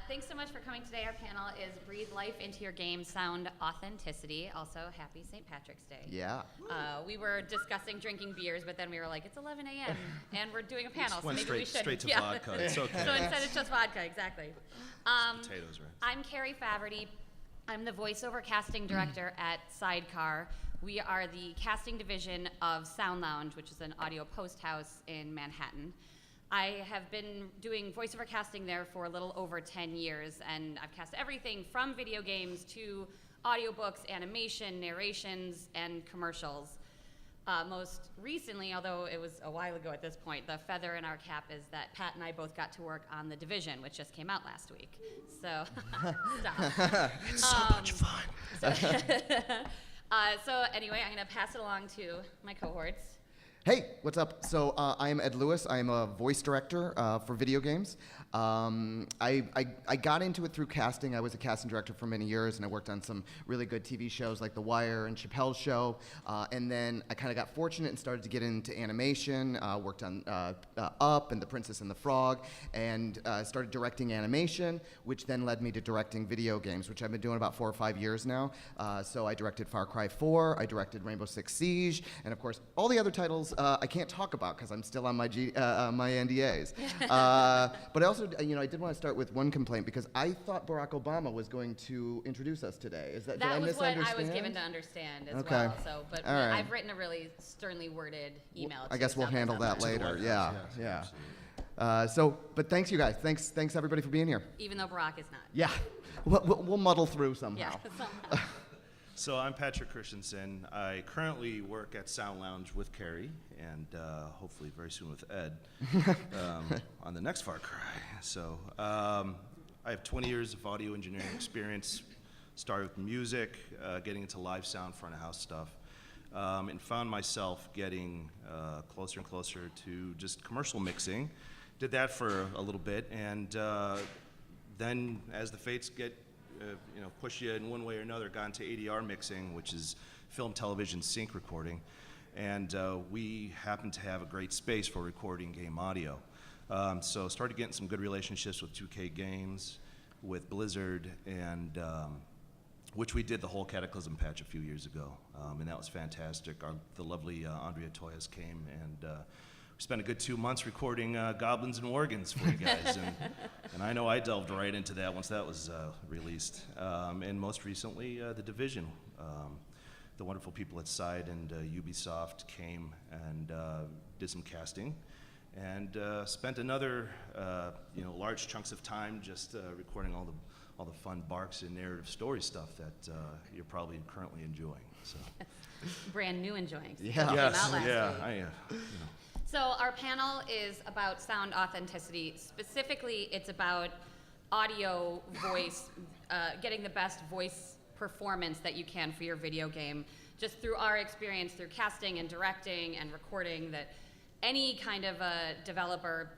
Thanks so much for coming today. Our panel is Breathe Life into Your Game, Sound Authenticity. Also, happy St. Patrick's Day. Yeah. We were discussing drinking beers, but then we were like, it's 11 a.m. and we're doing a panel, so Went maybe we should. straight to vodka. It's okay. So instead it's just vodka, exactly. Potatoes, right? I'm Carrie Faverty. I'm the voiceover casting director at Sidecar. We are the casting division of Sound Lounge, which is an audio post house in Manhattan. I have been doing voiceover casting there for a little over 10 years, and I've cast everything from video games to audiobooks, animation, narrations, and commercials. Most recently, although it was a while ago at this point, the feather in our cap is that Pat and I both got to work on The Division, which just came out last week. So, stop. It's so much fun. So anyway, I'm going to pass it along to my cohorts. Hey, what's up? So I'm Ed Lewis. I'm a voice director for video games. I got into it through casting. I was a casting director for many years, and I worked on some really good TV shows like The Wire and Chappelle's Show. And then I kind of got fortunate and started to get into animation. Worked on Up and The Princess and the Frog, and started directing animation, which then led me to directing video games, which I've been doing about 4 or 5 years now. So I directed Far Cry 4, I directed Rainbow Six Siege, and of course all the other titles I can't talk about because I'm still on my my NDAs. But I also, I did want to start with one complaint because I thought Barack Obama was going to introduce us today. Is that did I misunderstand? That was what I was given to understand as okay. well. So, but all right. I've written a really sternly worded email. I guess we'll handle that later. Yeah, yeah. But thanks you guys. Thanks everybody for being here. Even though Barack is not. Yeah, we'll muddle through somehow. Yeah, somehow. So I'm Patrick Christensen. I currently work at Sound Lounge with Carrie, and hopefully very soon with Ed on the next Far Cry. So I have 20 years of audio engineering experience. Started with music, getting into live sound, front of house stuff, and found myself getting closer and closer to just commercial mixing. Did that for a little bit, and then as the fates get push you in one way or another, got into ADR mixing, which is film, television, sync recording. And we happen to have a great space for recording game audio. So started getting some good relationships with 2K Games, with Blizzard, and which we did the whole Cataclysm patch a few years ago. And that was fantastic. The lovely Andrea Toyas came, and we spent a good 2 months recording Goblins and Worgans for you guys, and I know I delved right into that once that was released. And most recently, The Division. The wonderful people at Side and Ubisoft came and did some casting, and spent another large chunks of time just recording all the fun barks and narrative story stuff that you're probably currently enjoying. So. Brand new enjoying. Yeah. Yes. Yeah. So our panel is about sound authenticity. Specifically, it's about audio voice, getting the best voice performance that you can for your video game. Just through our experience, through casting and directing and recording, that any kind of a developer,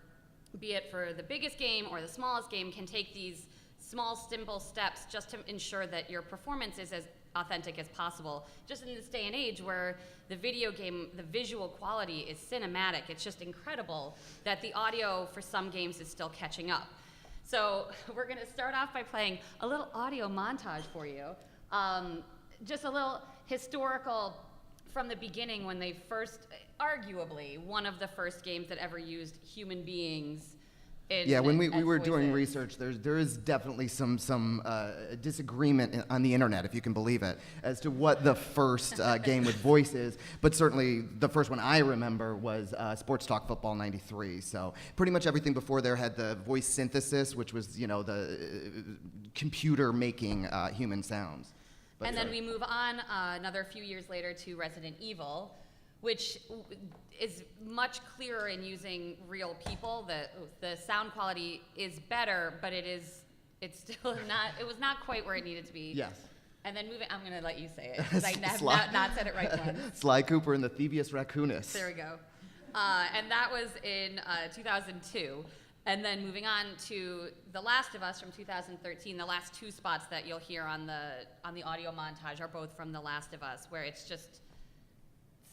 be it for the biggest game or the smallest game, can take these small, simple steps just to ensure that your performance is as authentic as possible. Just in this day and age where the video game, the visual quality is cinematic, it's just incredible that the audio for some games is still catching up. So we're gonna start off by playing a little audio montage for you. Just a little historical from the beginning when they first, arguably, one of the first games that ever used human beings. When we were doing research, there is definitely some disagreement on the internet, if you can believe it, as to what the first game with voice is. But certainly the first one I remember was Sports Talk Football '93. So pretty much everything before there had the voice synthesis, which was the computer making human sounds. And then we move on another few years later to Resident Evil, which is much clearer in using real people. The sound quality is better, but it's still not, it was not quite where it needed to be. Yes. And then moving, I'm going to let you say it, because I have not said it right once. Sly Cooper and the Thievius Raccoonus. There we go. And that was in 2002. And then moving on to The Last of Us from 2013, the last two spots that you'll hear on the audio montage are both from The Last of Us, where it's just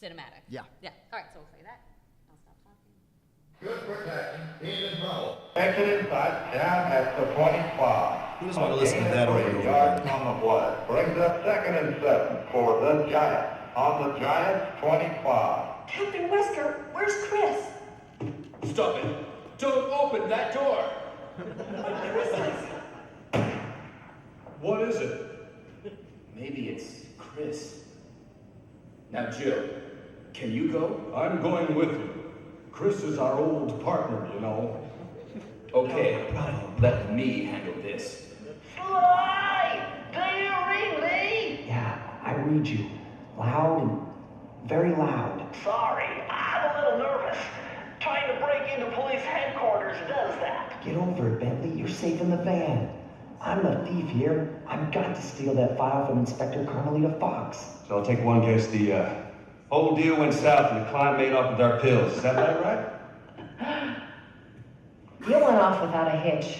cinematic. Yeah. Yeah. All right, so we'll play that. I'll stop talking. Good protection. He's in trouble. Exit inside. Down at the 25. Who doesn't want to listen to that over and over Yards again? on the blood. Brings up 2nd and 7 for the Giants. On the Giants, 25. Captain Wesker, where's Chris? Stop it. Don't open that door. What is it? Maybe it's Chris. Now, Jill, can you go? I'm going with you. Chris is our old partner, you know. Okay, let me handle this. Fly! Do you read me? Yeah, I read you. Loud and very loud. Sorry, I'm a little nervous. Trying to break into police headquarters does that. Get over it, Bentley. You're safe in the van. I'm the thief here. I've got to steal that file from Inspector Carmelita Fox. So I'll take one guess. The whole deal went south and the client made off with our pills. Is that right? You went off without a hitch.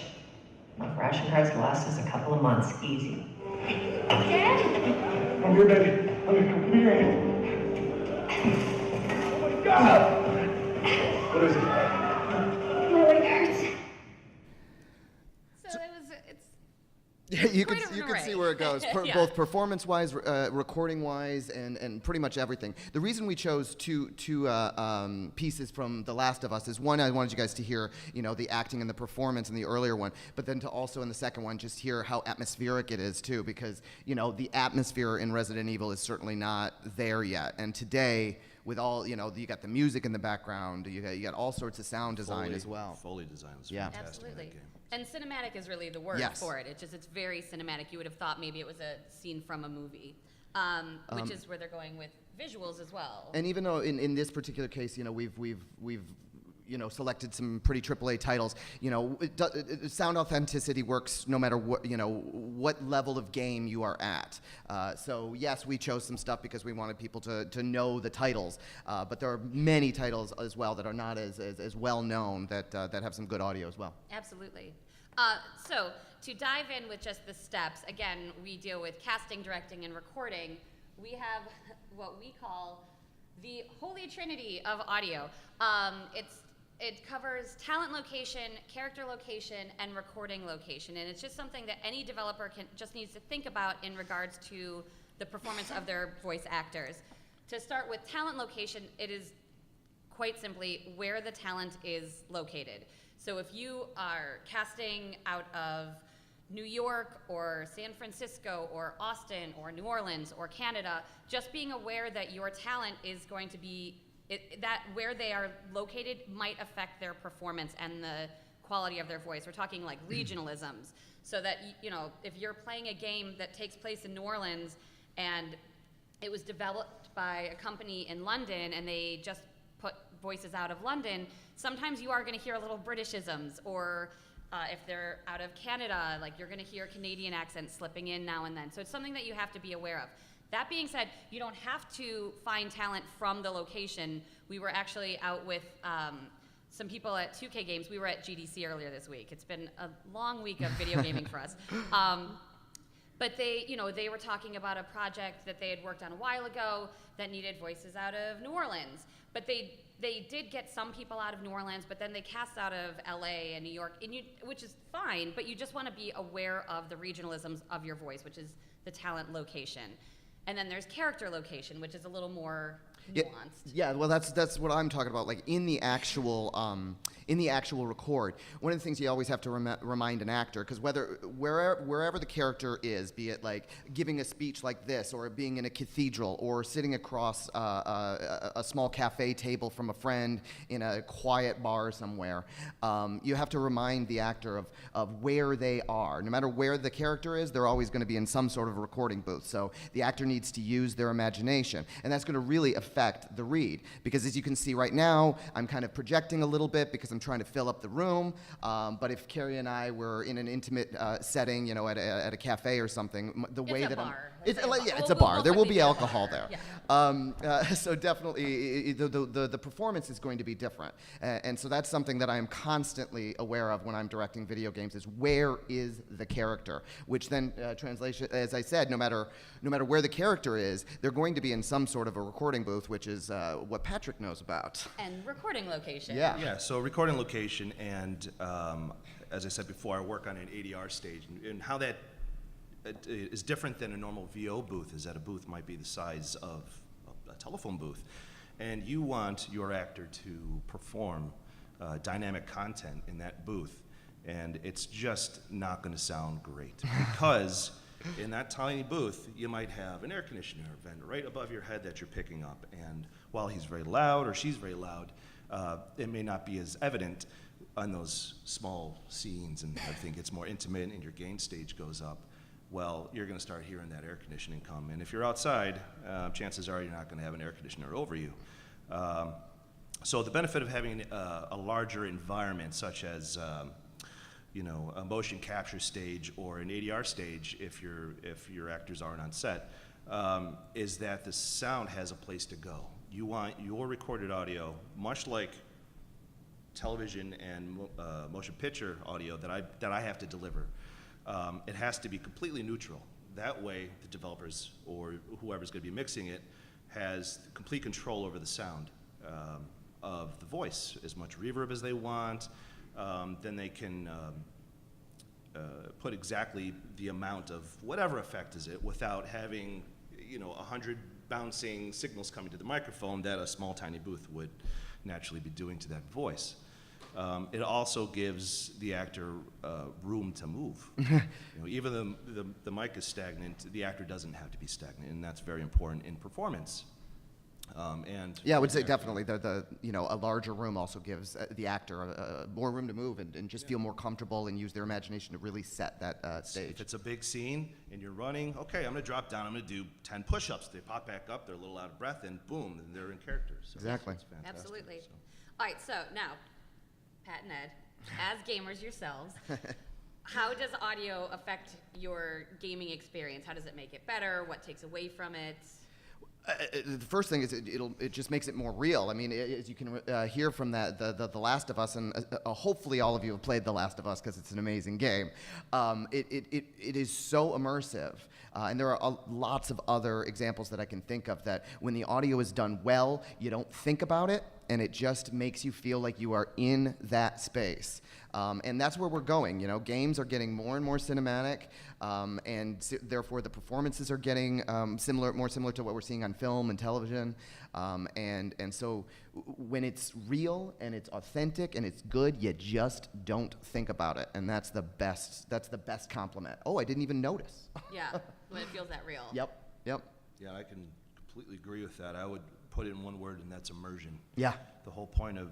My ration cards last us a couple of months, easy. Dad? Come here, baby. Come here. Oh my God! What is it? My leg hurts. So it's Yeah, you quite can an you can see array. where it goes, Yeah. both performance-wise, recording-wise, and pretty much everything. The reason we chose two pieces from The Last of Us is, one, I wanted you guys to hear, the acting and the performance in the earlier one, but then to also in the second one just hear how atmospheric it is too, because the atmosphere in Resident Evil is certainly not there yet. And today, with all you got the music in the background, you got all sorts of sound design as well. Foley design was Yeah. fantastic in that Absolutely. game. And cinematic is really the word Yes. for it. It's very cinematic. You would have thought maybe it was a scene from a movie, which is where they're going with visuals as well. And even though in this particular case, we've selected some pretty AAA titles, sound authenticity works no matter what level of game you are at. So yes, we chose some stuff because we wanted people to know the titles, but there are many titles as well that are not as well known that have some good audio as well. Absolutely. So to dive in with just the steps, again, we deal with casting, directing, and recording. We have what we call the holy trinity of audio. It covers talent location, character location, and recording location. And it's just something that any developer just needs to think about in regards to the performance of their voice actors. To start with talent location, it is quite simply where the talent is located. So if you are casting out of New York or San Francisco or Austin or New Orleans or Canada, just being aware that your talent is going to be that where they are located might affect their performance and the quality of their voice. We're talking like regionalisms, so that if you're playing a game that takes place in New Orleans and it was developed by a company in London and they just put voices out of London, sometimes you are going to hear a little Britishisms, or if they're out of Canada, like you're going to hear Canadian accents slipping in now and then. So it's something that you have to be aware of. That being said, you don't have to find talent from the location. We were actually out with some people at 2K Games. We were at GDC earlier this week. It's been a long week of video gaming for us. But they were talking about a project that they had worked on a while ago that needed voices out of New Orleans. But they did get some people out of New Orleans, but then they cast out of LA and New York, which is fine, but you just want to be aware of the regionalisms of your voice, which is the talent location. And then there's character location, which is a little more nuanced. Yeah, well, that's what I'm talking about. Like in the actual record, one of the things you always have to remind an actor, because wherever the character is, be it like giving a speech like this, or being in a cathedral, or sitting across a small cafe table from a friend in a quiet bar somewhere, you have to remind the actor of where they are. No matter where the character is, they're always going to be in some sort of recording booth. So the actor needs to use their imagination, and that's going to really affect the read. Because as you can see right now, I'm kind of projecting a little bit because I'm trying to fill up the room. But if Carrie and I were in an intimate setting, at a cafe or something, the way It's a that bar. It's, We'll like, say yeah, it's a we'll bar. There will quickly be say a alcohol bar. there. Yeah. So definitely, the performance is going to be different, and so that's something that I am constantly aware of when I'm directing video games. Is where is the character? Which then translation, as I said, no matter where the character is, they're going to be in some sort of a recording booth, which is what Patrick knows about. And recording location. Yeah. Yeah, so recording location, and as I said before, I work on an ADR stage, and how that is different than a normal VO booth is that a booth might be the size of a telephone booth, and you want your actor to perform dynamic content in that booth, and it's just not going to sound great because in that tiny booth you might have an air conditioner vent right above your head that you're picking up, and while he's very loud or she's very loud, it may not be as evident on those small scenes, and everything gets more intimate and your gain stage goes up. Well, you're going to start hearing that air conditioning come. And if you're outside, chances are you're not going to have an air conditioner over you. So the benefit of having a larger environment, such as a motion capture stage or an ADR stage, if your actors aren't on set, is that the sound has a place to go. You want your recorded audio, much like television and motion picture audio that I have to deliver. It has to be completely neutral. That way, the developers or whoever's going to be mixing it has complete control over the sound of the voice, as much reverb as they want. Then they can put exactly the amount of whatever effect is it without having 100 bouncing signals coming to the microphone that a small tiny booth would naturally be doing to that voice. It also gives the actor room to move. Even the mic is stagnant, the actor doesn't have to be stagnant, and that's very important in performance. Yeah, I would say definitely a larger room also gives the actor more room to move and just feel more comfortable and use their imagination to really set that stage. If it's a big scene and you're running, okay, I'm going to drop down, I'm going to do 10 push-ups. They pop back up, they're a little out of breath, and boom, and they're in character. So Exactly. it's fantastic. Absolutely. So. All right, so now, Pat and Ed, as gamers yourselves, how does audio affect your gaming experience? How does it make it better? What takes away from it? The first thing is it just makes it more real. I mean, as you can hear from the Last of Us, and hopefully all of you have played The Last of Us because it's an amazing game. It is so immersive, and there are lots of other examples that I can think of that when the audio is done well, you don't think about it, and it just makes you feel like you are in that space. And that's where we're going. Games are getting more and more cinematic, and therefore the performances are getting more similar to what we're seeing on film and television. And so when it's real and it's authentic and it's good, you just don't think about it, and that's the best. That's the best compliment. Oh, I didn't even notice. Yeah, when it feels that real. Yep. Yeah, I can completely agree with that. I would put it in one word, and that's immersion. Yeah. The whole point of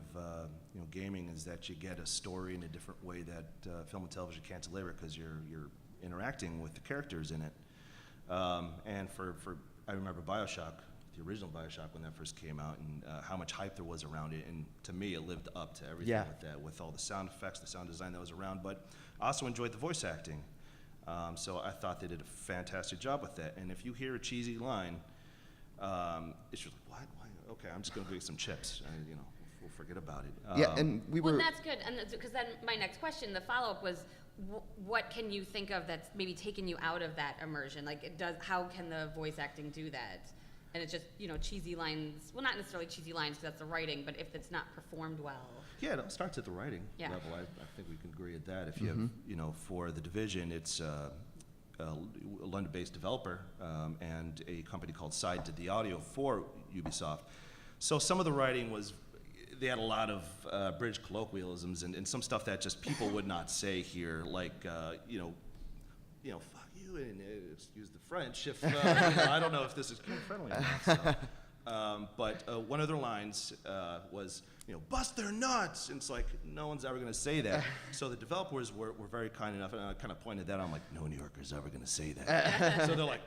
gaming is that you get a story in a different way that film and television can't deliver because you're interacting with the characters in it. And I remember BioShock, the original BioShock when that first came out, and how much hype there was around it. And to me, it lived up to everything with that, with all the sound effects, the sound design that was around. But I also enjoyed the voice acting. So I thought they did a fantastic job with that. And if you hear a cheesy line, it's just like, what? Why? Okay, I'm just going to go get some chips. We'll forget about it. Yeah, and we were. Well, that's good, and because then my next question, the follow-up was, what can you think of that's maybe taken you out of that immersion? Like, how can the voice acting do that? And it's just cheesy lines. Well, not necessarily cheesy lines because that's the writing, but if it's not performed well. Yeah, it all starts at the writing level. I think we can agree at that. If you have, for The Division, it's a London-based developer, and a company called Side did the audio for Ubisoft. So some of the writing was, they had a lot of British colloquialisms and some stuff that just people would not say here, like, fuck you, and excuse the French, if, I don't know if this is friendly or not. So. But one of their lines was, bust their nuts. And it's like, no one's ever going to say that. So the developers were very kind enough, and I kind of pointed that out. I'm like, no New Yorker's ever going to say that. So they're like,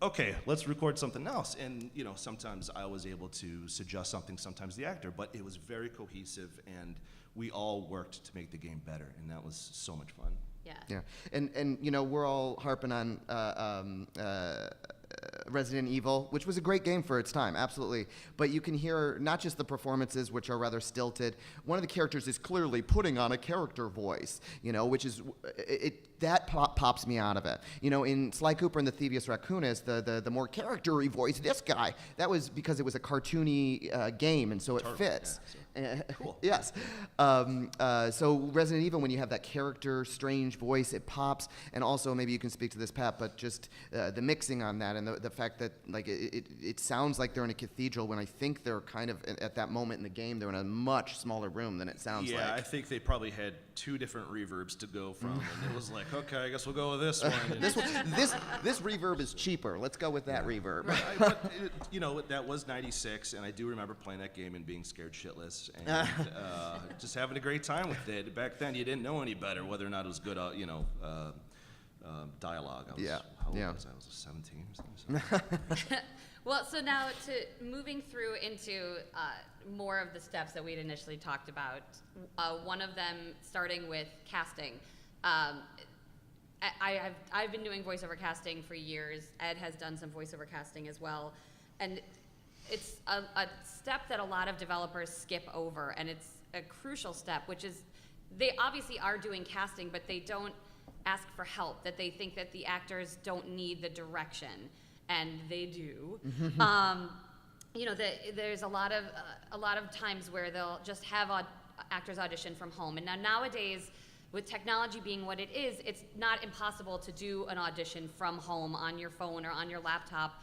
okay, let's record something else. And, sometimes I was able to suggest something, sometimes the actor, but it was very cohesive, and we all worked to make the game better, and that was so much fun. Yeah. Yeah, and you know, we're all harping on Resident Evil, which was a great game for its time, absolutely. But you can hear not just the performances, which are rather stilted. One of the characters is clearly putting on a character voice, you know, which is that pops me out of it. You know, in Sly Cooper and the Thievius Raccoonus, the more character-y voice, this guy, that was because it was a cartoony game, and so it fits. Cool. Yes. So Resident Evil, when you have that character, strange voice, it pops. And also, maybe you can speak to this, Pat, but just the mixing on that and the fact that like it sounds like they're in a cathedral when I think they're kind of at that moment in the game they're in a much smaller room than it sounds like. Yeah, I think they probably had 2 different reverbs to go from, and it was like, okay, I guess we'll go with this one. And this reverb is cheaper. Let's go with that reverb. but you know, that was '96, and I do remember playing that game and being scared shitless, and just having a great time with it. Back then, you didn't know any better whether or not it was good, dialogue. How old was I? I was 17 or something. Well, so now moving through into more of the steps that we'd initially talked about. One of them starting with casting. I've been doing voiceover casting for years. Ed has done some voiceover casting as well, and it's a step that a lot of developers skip over, and it's a crucial step, which is they obviously are doing casting, but they don't ask for help, that they think that the actors don't need the direction, and they do. You know, there's a lot of times where they'll just have actors audition from home, and nowadays, with technology being what it is, it's not impossible to do an audition from home on your phone or on your laptop,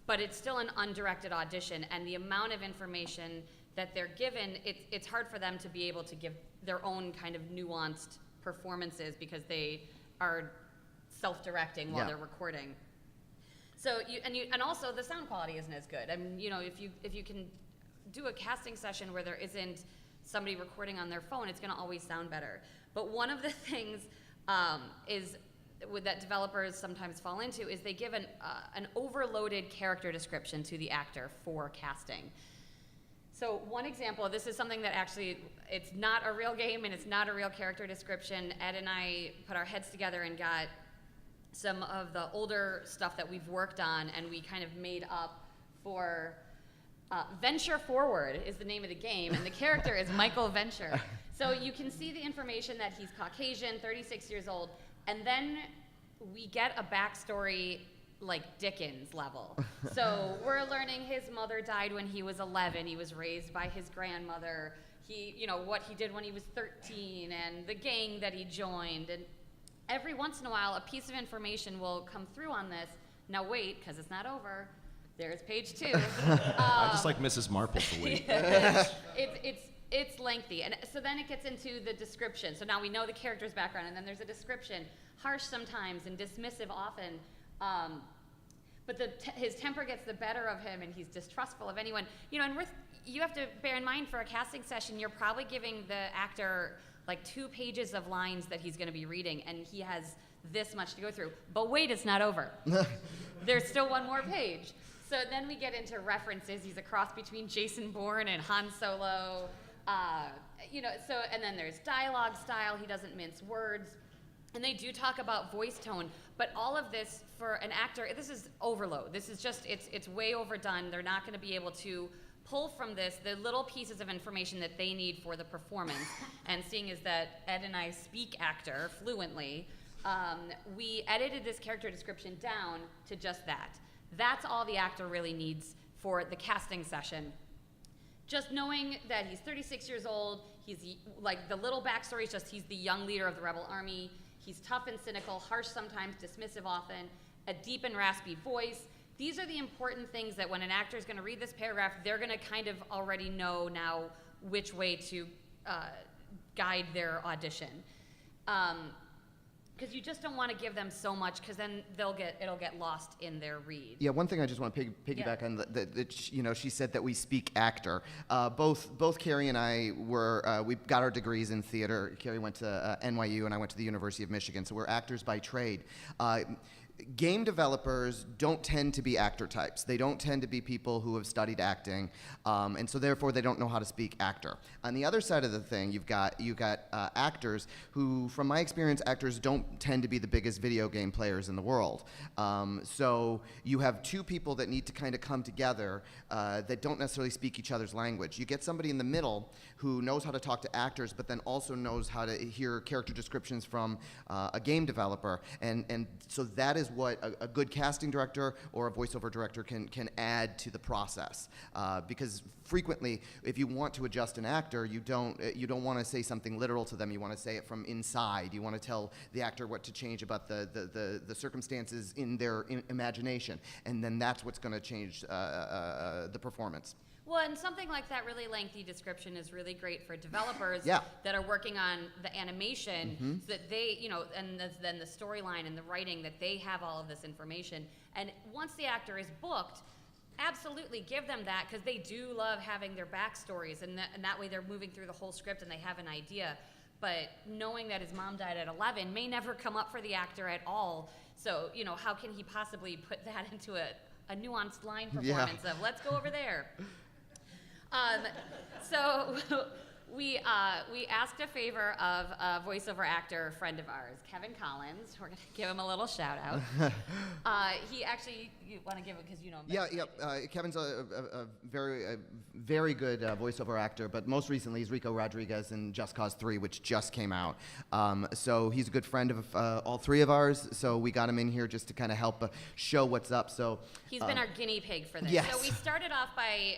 but it's still an undirected audition, and the amount of information that they're given, it's hard for them to be able to give their own kind of nuanced performances because they are self-directing while they're recording. So and also the sound quality isn't as good. I mean, you know, if you can do a casting session where there isn't somebody recording on their phone, it's going to always sound better. But one of the things that developers sometimes fall into is they give an overloaded character description to the actor for casting. So one example, this is something that actually, it's not a real game and it's not a real character description. Ed and I put our heads together and got some of the older stuff that we've worked on, and we kind of made up for Venture Forward is the name of the game, and the character is Michael Venture. So you can see the information that he's Caucasian, 36 years old, and then we get a backstory like Dickens level. So we're learning his mother died when he was 11. He was raised by his grandmother. What he did when he was 13, and the gang that he joined. And every once in a while, a piece of information will come through on this. Now wait, because it's not over. There's page 2. I just like Mrs. Marple to wait. It's lengthy, and so then it gets into the description. So now we know the character's background, and then there's a description, harsh sometimes and dismissive often. But his temper gets the better of him, and he's distrustful of anyone. You know, and you have to bear in mind for a casting session, you're probably giving the actor like 2 pages of lines that he's going to be reading, and he has this much to go through. But wait, it's not over. There's still one more page. So then we get into references. He's a cross between Jason Bourne and Han Solo. And then there's dialogue style. He doesn't mince words. And they do talk about voice tone, but all of this for an actor, this is overload. This is just, it's way overdone. They're not going to be able to pull from this the little pieces of information that they need for the performance. And seeing as that Ed and I speak actor fluently, we edited this character description down to just that. That's all the actor really needs for the casting session. Just knowing that he's 36 years old, he's like the little backstory is just he's the young leader of the rebel army. He's tough and cynical, harsh sometimes, dismissive often, a deep and raspy voice. These are the important things that when an actor is going to read this paragraph, they're going to kind of already know now which way to guide their audition. Because you just don't want to give them so much, because then it'll get lost in their read. Yeah, one thing I just want to piggyback on, she said that we speak actor. Both Carrie and I we got our degrees in theater. Carrie went to NYU and I went to the University of Michigan, so we're actors by trade. game developers don't tend to be actor types. They don't tend to be people who have studied acting, and so therefore they don't know how to speak actor. On the other side of the thing, you've got actors who, from my experience, actors don't tend to be the biggest video game players in the world. So you have two people that need to kind of come together that don't necessarily speak each other's language. You get somebody in the middle who knows how to talk to actors, but then also knows how to hear character descriptions from a game developer, and so that is what a good casting director or a voiceover director can add to the process. Because frequently, if you want to adjust an actor, you don't want to say something literal to them. You want to say it from inside. You want to tell the actor what to change about the circumstances in their imagination, and then that's what's going to change the performance. Well, and something like that really lengthy description is really great for developers Yeah. that are working on the animation, so that they, and then the storyline and the writing, that they have all of this information. And once the actor is booked, absolutely give them that, because they do love having their backstories, and that way they're moving through the whole script and they have an idea. But knowing that his mom died at 11 may never come up for the actor at all. So, how can he possibly put that into a nuanced line performance of, let's go over there? So we asked a favor of a voiceover actor friend of ours, Kevin Collins. We're going to give him a little shout out. He actually, you want to give it because you know him better than I do. Kevin's a very good voiceover actor, but most recently he's Rico Rodriguez in Just Cause 3, which just came out. So he's a good friend of all three of ours, so we got him in here just to kind of help show what's up. So he's been our guinea pig for this. Yes. So we started off by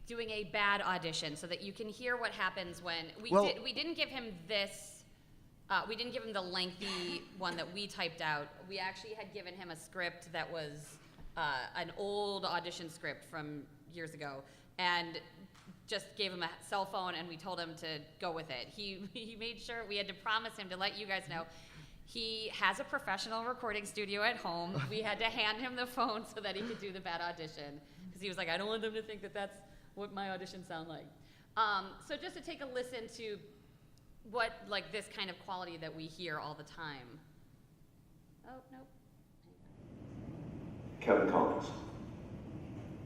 doing a bad audition, so that you can hear what happens when we didn't give him this. We didn't give him the lengthy one that we typed out. We actually had given him a script that was an old audition script from years ago, and just gave him a cell phone, and we told him to go with it. He made sure, we had to promise him to let you guys know, he has a professional recording studio at home. We had to hand him the phone so that he could do the bad audition, because he was like, I don't want them to think that that's what my auditions sound like. So just to take a listen to what, like, this kind of quality that we hear all the time. Oh, nope. Kevin Collins.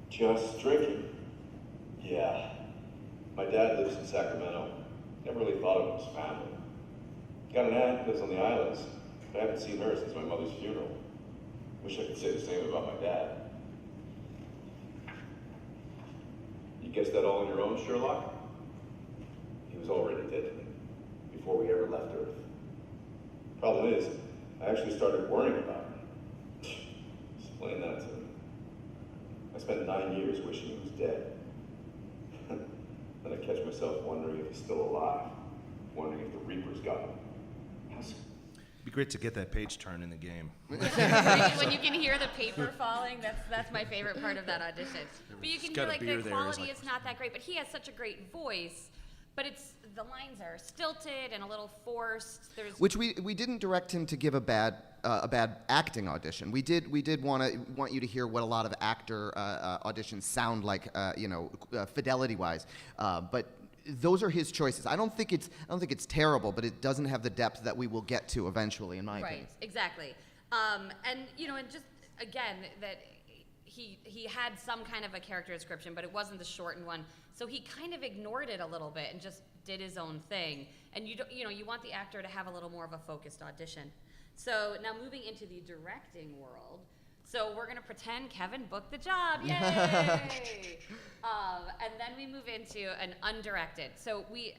Just drinking. Yeah. My dad lives in Sacramento. Never really thought of him as family. Got an aunt, lives on the islands. I haven't seen her since my mother's funeral. Wish I could say the same about my dad. You guessed that all on your own, Sherlock? He was already dead to me, before we ever left Earth. Problem is, I actually started worrying about him. Explain that to me. I spent 9 years wishing he was dead. Then I catch myself wondering if he's still alive, wondering if the Reapers got him. It'd be great to get that page turn in the game. When you can hear the paper falling, that's my favorite part of that audition. But you can hear, like, the quality is not that great, but he has such a great voice. But the lines are stilted and a little forced. Which we didn't direct him to give a bad acting audition. We did want you to hear what a lot of actor auditions sound like, fidelity wise. But those are his choices. I don't think it's terrible, but it doesn't have the depth that we will get to eventually, in my opinion. Right, exactly. And just again, that he had some kind of a character description, but it wasn't the shortened one. So he kind of ignored it a little bit and just did his own thing. And you want the actor to have a little more of a focused audition. So now moving into the directing world. So we're gonna pretend Kevin booked the job, yay! And then we move into an undirected. So we,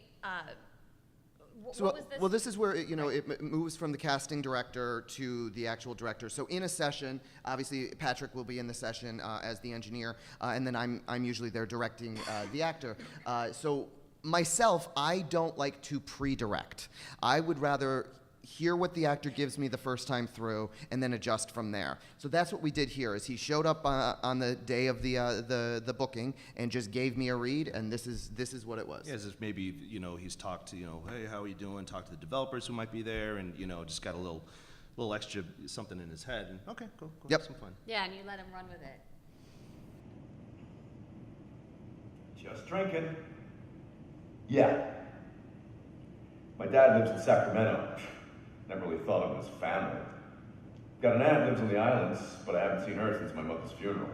what was this? Well, this is where it moves from the casting director to the actual director. So in a session, obviously Patrick will be in the session as the engineer, and then I'm usually there directing the actor. So myself, I don't like to pre-direct. I would rather hear what the actor gives me the first time through, and then adjust from there. So that's what we did here. Is he showed up on the day of the booking and just gave me a read, and this is what it was. Yeah, as if maybe he's talked to hey, how are you doing? Talk to the developers who might be there, and just got a little extra something in his head. And okay, cool. Yep. Have some fun. Yeah, and you let him run with it. Just drinking. Yeah. My dad lives in Sacramento. Never really thought of him as family. Got an aunt who lives on the islands, but I haven't seen her since my mother's funeral.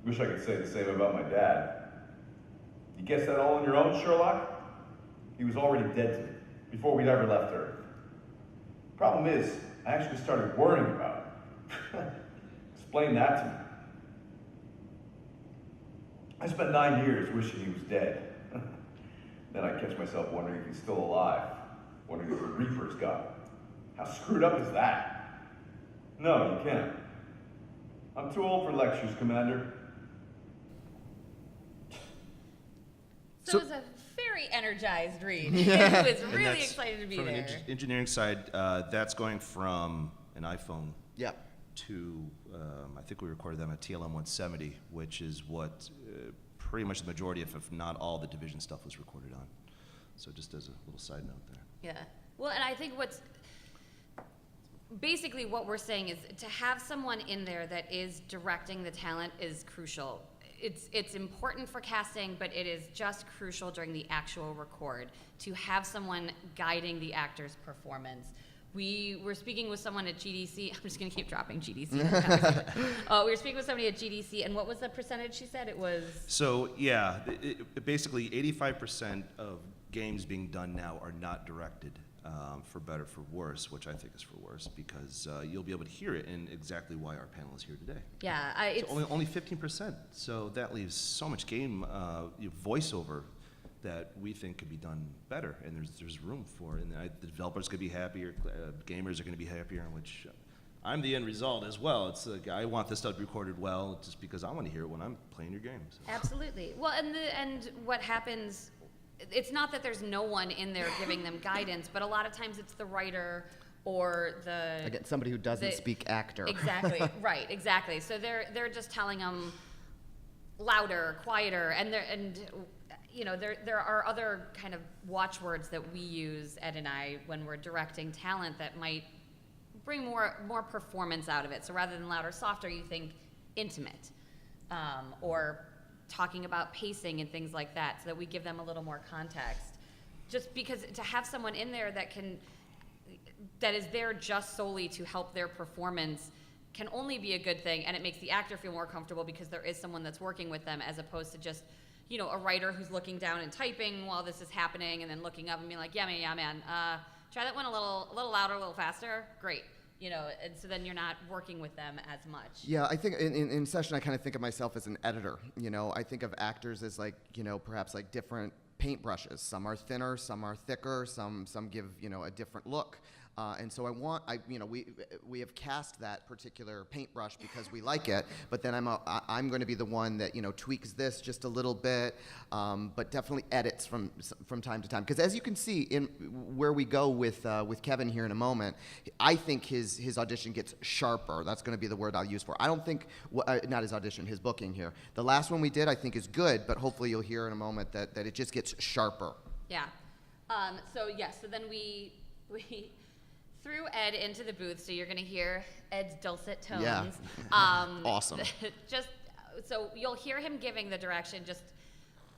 Wish I could say the same about my dad. You guess that all on your own, Sherlock? He was already dead to me, before we'd ever left Earth. Problem is, I actually started worrying about him. Explain that to me. I spent 9 years wishing he was dead. Then I catch myself wondering if he's still alive, wondering if the Reaper's got him. How screwed up is that? No, you can't. I'm too old for lectures, Commander. So it was a very energized read. Yeah. He was And really that's- excited to be from there. an engineering side, that's going from an iPhone Yeah. to, I think we recorded them at TLM 170, which is what pretty much the majority, if not all, the Division stuff was recorded on. So just as a little side note there. Yeah. Well, and I think what's basically what we're saying is to have someone in there that is directing the talent is crucial. It's important for casting, but it is just crucial during the actual record to have someone guiding the actor's performance. We were speaking with someone at GDC. I'm just going to keep dropping GDC. We were speaking with somebody at GDC, and what was the percentage she said? It was... So yeah, basically 85% of games being done now are not directed, for better, for worse, which I think is for worse, because you'll be able to hear it and exactly why our panel is here today. Yeah, It's only 15%, so that leaves so much game voiceover that we think could be done better, and there's room for it, and the developers could be happier, gamers are going to be happier, in which I'm the end result as well. It's like, I want this stuff recorded well, just because I want to hear it when I'm playing your game. So. Absolutely. Well, and what happens, it's not that there's no one in there giving them guidance, but a lot of times it's the writer or the... Again, somebody who doesn't speak actor. Exactly, right, exactly. So they're just telling them louder, quieter, and you know, there are other kind of watchwords that we use, Ed and I, when we're directing talent that might bring more performance out of it. So rather than louder, softer, you think intimate, or talking about pacing and things like that, so that we give them a little more context. Just because to have someone in there that is there just solely to help their performance can only be a good thing, and it makes the actor feel more comfortable because there is someone that's working with them, as opposed to just, you know, a writer who's looking down and typing while this is happening, and then looking up and being like, yeah, man, try that one a little louder, a little faster. Great. You know, and so then you're not working with them as much. Yeah, I think in session I kind of think of myself as an editor. You know, I think of actors as like, you know, perhaps like different paintbrushes. Some are thinner, some are thicker, some give, you know, a different look. And so we have cast that particular paintbrush because we like it, but then I'm going to be the one that, you know, tweaks this just a little bit, but definitely edits from time to time. Because as you can see in where we go with Kevin here in a moment, I think his audition gets sharper. That's going to be the word I'll use for it. I don't think, not his audition, his booking here. The last one we did I think is good, but hopefully you'll hear in a moment that it just gets sharper. Yeah. So then we threw Ed into the booth, so you're going to hear Ed's dulcet tones. Yeah. Awesome. Just so you'll hear him giving the direction. Just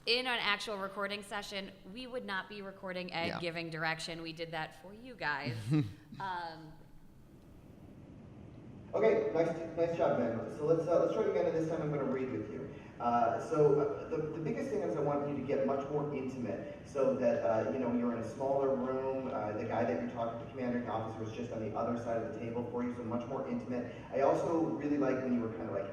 in an actual recording session, we would not be recording Ed giving direction. We did that for you guys. Okay, nice job, Ben. So let's try it again, and this time I'm going to read with you. The biggest thing is I want you to get much more intimate, so that you know, you're in a smaller room. The guy that you're talking to, the commanding officer, is just on the other side of the table for you, so much more intimate. I also really like when you were kind of like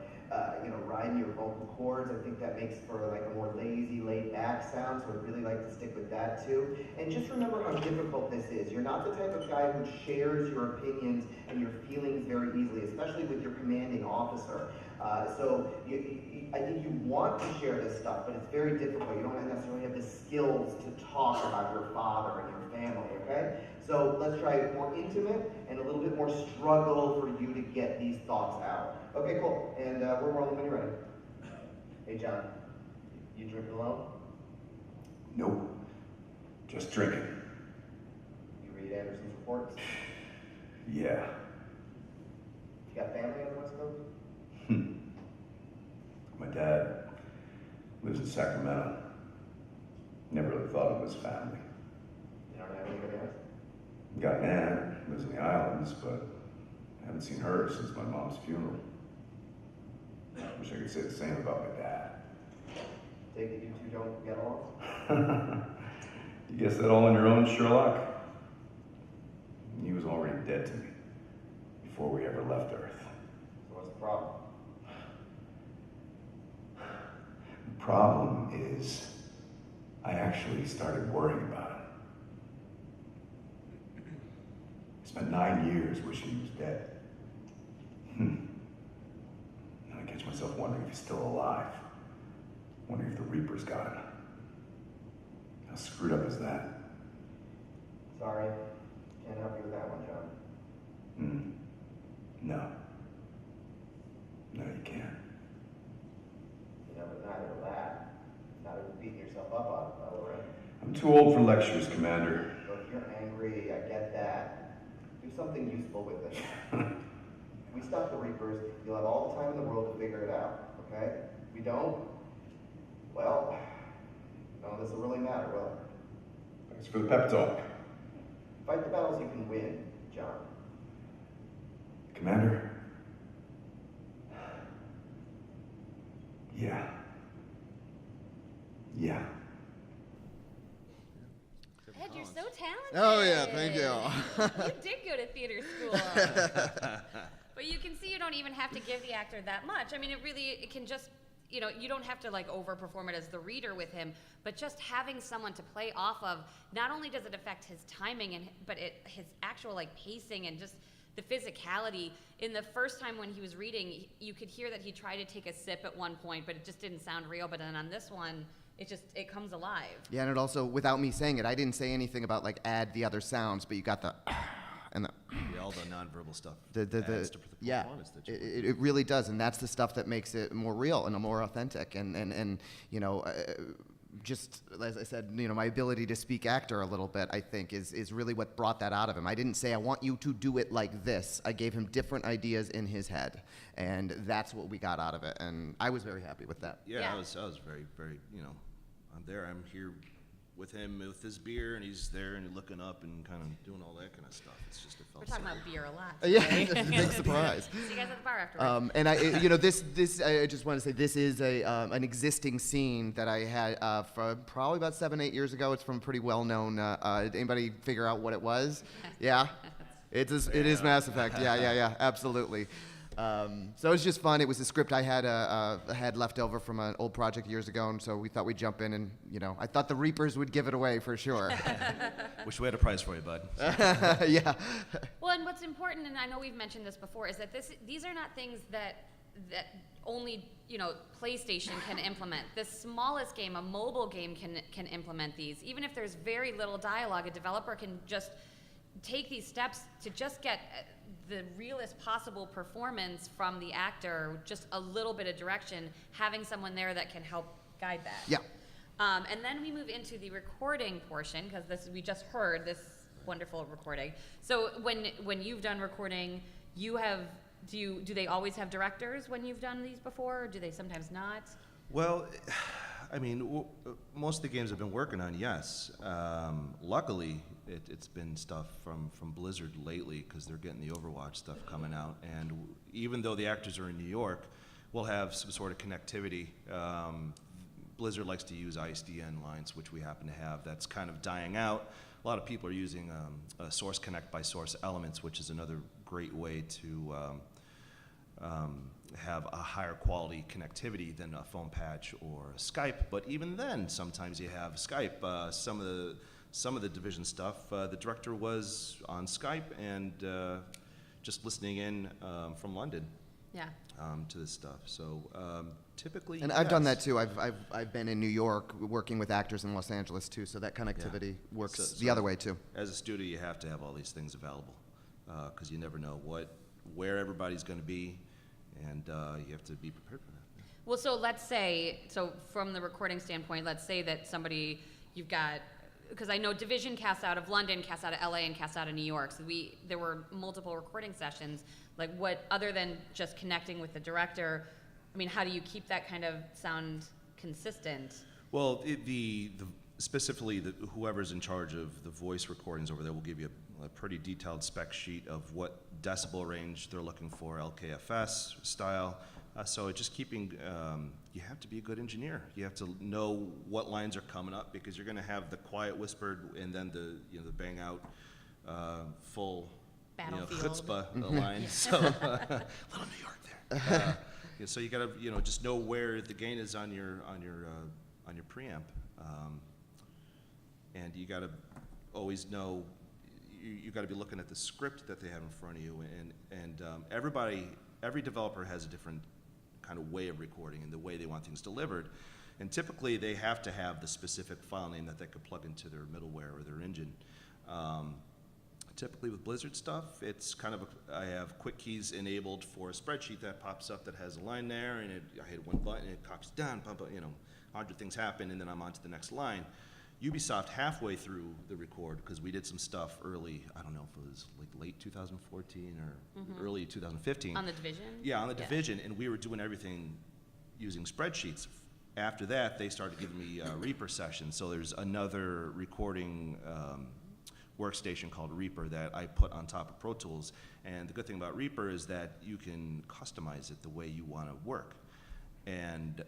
you know, riding your vocal cords. I think that makes for like a more lazy, laid back sound, so I'd really like to stick with that too. And just remember how difficult this is. You're not the type of guy who shares your opinions and your feelings very easily, especially with your commanding officer. So I think you want to share this stuff, but it's very difficult. You don't necessarily have the skills to talk about your father and your family, okay? So let's try it more intimate and a little bit more struggle for you to get these thoughts out. Okay, cool. And we're rolling when you're ready. Hey, John, you drinking alone? Nope. Just drinking. You read Anderson's reports? Yeah. You got family on the West Coast? My dad lives in Sacramento. Never really thought of him as family. You don't have anybody else? Got an aunt, lives in the islands, but I haven't seen her since my mom's funeral. I wish I could say the same about my dad. Take it you two don't get along? You guessed that all on your own, Sherlock? He was already dead to me before we ever left Earth. So what's the problem? The problem is, I actually started worrying about him. I spent 9 years wishing he was dead. And I catch myself wondering if he's still alive. Wondering if the Reapers got him. How screwed up is that? Sorry, can't help you with that one, John. No. No, you can't. You know, but neither of that. Neither of beating yourself up on it, though, right? I'm too old for lectures, Commander. Look, you're angry, I get that. Do something useful with it. If we stop the Reapers, you'll have all the time in the world to figure it out, okay? If we don't, well, none of this will really matter, will it? Thanks for the pep talk. Fight the battles you can win, John. Commander? Yeah. Yeah. Ed, you're so talented. Oh, yeah, thank you. You did go to theater school. But you can see you don't even have to give the actor that much. I mean, it can just, you don't have to like overperform it as the reader with him, but just having someone to play off of, not only does it affect his timing, but his actual like pacing and just the physicality. In the first time when he was reading, you could hear that he tried to take a sip at one point, but it just didn't sound real. But then on this one, it comes alive. Yeah, and it also, without me saying it, I didn't say anything about like add the other sounds, but you got the and the All the nonverbal stuff. adds to the yeah, performance that you it really does, and that's the stuff that makes it more real and more authentic, and just as I said, my ability to speak actor a little bit, I think, is really what brought that out of him. I didn't say I want you to do it like this. I gave him different ideas in his head, and that's what we got out of it, and I was very happy with that. Yeah, Yeah. I was very, very, I'm there. I'm here with him with his beer, and he's there and looking up and kind of doing all that kind of stuff. It's just, it felt We're talking so about beer a lot. Yeah, today. it's a big surprise. See you guys at the bar afterwards. And I just want to say this is an existing scene that I had from probably about 7-8 years ago. It's from a pretty well-known. Did anybody figure out what it was? Yeah, it is Mass Effect. Yeah, absolutely. So it was just fun. It was a script I had left over from an old project years ago, and so we thought we'd jump in, and I thought the Reapers would give it away for sure. Wish we had a prize for you, bud. Yeah. Well, and what's important, and I know we've mentioned this before, is that these are not things that only PlayStation can implement. The smallest game, a mobile game, can implement these. Even if there's very little dialogue, a developer can just take these steps to just get the realest possible performance from the actor, just a little bit of direction, having someone there that can help guide that. Yeah. And then we move into the recording portion, because we just heard this wonderful recording. So when you've done recording, do they always have directors when you've done these before, or do they sometimes not? Well, I mean, most of the games I've been working on, yes. Luckily, it's been stuff from Blizzard lately, because they're getting the Overwatch stuff coming out. And even though the actors are in New York, we'll have some sort of connectivity. Blizzard likes to use ISDN lines, which we happen to have. That's kind of dying out. A lot of people are using Source Connect by Source Elements, which is another great way to have a higher quality connectivity than a phone patch or a Skype. But even then, sometimes you have Skype. Some of the Division stuff, the director was on Skype and just listening in from London. Yeah. To this stuff. So typically, And I've done that too. I've been in New York working with actors in Los Angeles too, so that connectivity works So the other way too. As a studio, you have to have all these things available because you never know where everybody's going to be, and you have to be prepared for that. Well, so let's say, from the recording standpoint, let's say that you've got, because I know Division casts out of London, casts out of LA, and casts out of New York. So there were multiple recording sessions. Like, other than just connecting with the director, I mean, how do you keep that kind of sound consistent? Well, specifically, whoever's in charge of the voice recordings over there will give you a pretty detailed spec sheet of what decibel range they're looking for, LKFS style. So it's just keeping, you have to be a good engineer. You have to know what lines are coming up, because you're going to have the quiet whispered and then the the bang out full chutzpah line. So little New York there. So you got to just know where the gain is on your preamp, and you got to always know. You got to be looking at the script that they have in front of you, and every developer has a different kind of way of recording and the way they want things delivered, and typically they have to have the specific file name that they could plug into their middleware or their engine. Typically with Blizzard stuff, it's kind of I have quick keys enabled for a spreadsheet that pops up that has a line there, and I hit one button, it copies down, 100 things happen, and then I'm on to the next line. Ubisoft, halfway through the record, because we did some stuff early, I don't know if it was like late 2014 or early 2015. On the Division? Yeah, on the Division, and we were doing everything using spreadsheets. After that, they started giving me Reaper sessions, so there's another recording workstation called Reaper that I put on top of Pro Tools, and the good thing about Reaper is that you can customize it the way you want to work. And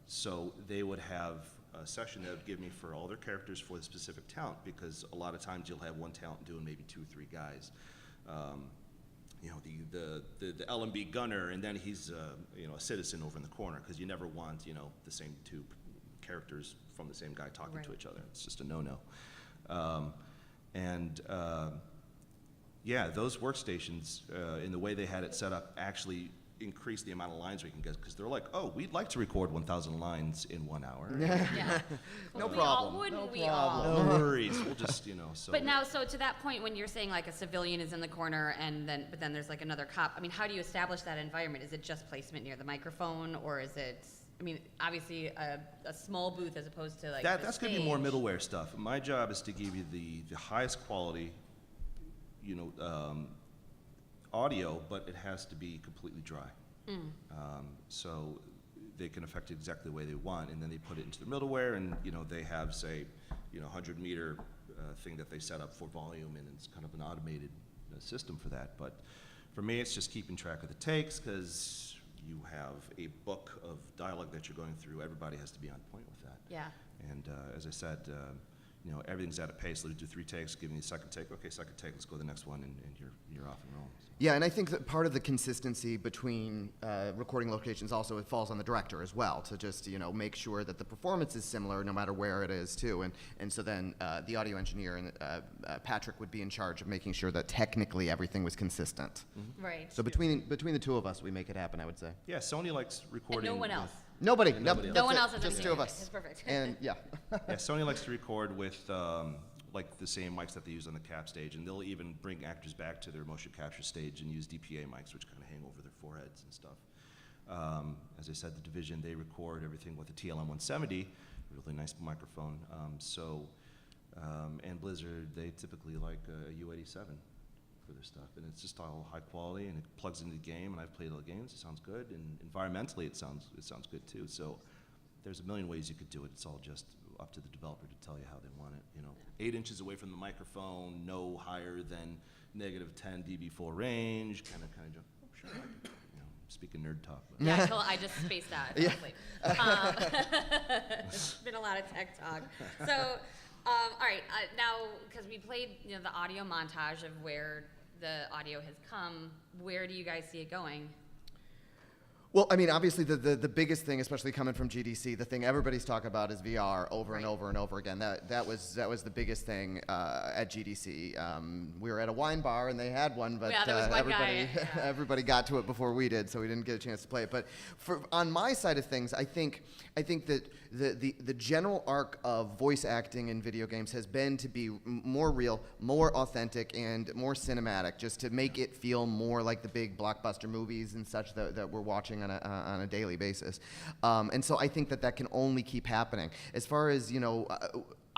so they would have a session that would give me for all their characters for the specific talent, because a lot of times you'll have one talent doing maybe 2 or 3 guys. The LMB gunner, and then he's a citizen over in the corner, because you never want the same 2 characters from the same guy talking to each other. It's just a no-no. Those workstations, in the way they had it set up, actually increase the amount of lines we can get, because they're like, oh, we'd like to record 1,000 lines in 1 hour. No problem. Wouldn't we all? No worries. We'll just, so. But now, so to that point, when you're saying like a civilian is in the corner but then there's like another cop, I mean, how do you establish that environment? Is it just placement near the microphone, or is it, I mean, obviously a small booth as opposed to like That's going to be more middleware stuff. My job is to give you the highest quality, audio, but it has to be completely dry. So they can affect it exactly the way they want, and then they put it into the middleware, and they have, say, 100-meter thing that they set up for volume, and it's kind of an automated system for that. But for me, it's just keeping track of the takes, because you have a book of dialogue that you're going through. Everybody has to be on point with that. Yeah. And as I said, everything's at a pace. Let me do 3 takes, give me a second take. Okay, second take, let's go to the next one, and you're off and rolling. So. Yeah, and I think that part of the consistency between recording locations also, it falls on the director as well, to just make sure that the performance is similar no matter where it is too, and so then the audio engineer and Patrick would be in charge of making sure that technically everything was consistent. Mm-hmm. Right. So between the 2 of us, we make it happen, I would say. Yeah, Sony likes recording. And no one else. Nobody. No one else has just 2 of us. It's perfect. And yeah. Yeah, Sony likes to record with like the same mics that they use on the cap stage, and they'll even bring actors back to their motion capture stage and use DPA mics, which kind of hang over their foreheads and stuff. As I said, the Division, they record everything with a TLM-170, a really nice microphone. And Blizzard, they typically like a U87 for their stuff, and it's just all high quality, and it plugs into the game. And I've played all the games; it sounds good, and environmentally, it sounds good too. So there's a million ways you could do it. It's all just up to the developer to tell you how they want it. 8 inches away from the microphone, no higher than -10 dB full range, kind of jump. Oh, sure. Speaking nerd talk. But. Yeah, I just spaced out. It's been a lot of tech talk. So, all right, now because we played the audio montage of where the audio has come, where do you guys see it going? Well, I mean, obviously, the biggest thing, especially coming from GDC, the thing everybody's talking about is VR over and over and over again. That was the biggest thing at GDC. We were at a wine bar and they had one, but there was one everybody guy, everybody got to it before we did, so we didn't get a chance to play it. But on my side of things, I think that the general arc of voice acting in video games has been to be more real, more authentic, and more cinematic, just to make it feel more like the big blockbuster movies and such that we're watching on a daily basis. And so I think that can only keep happening. As far as,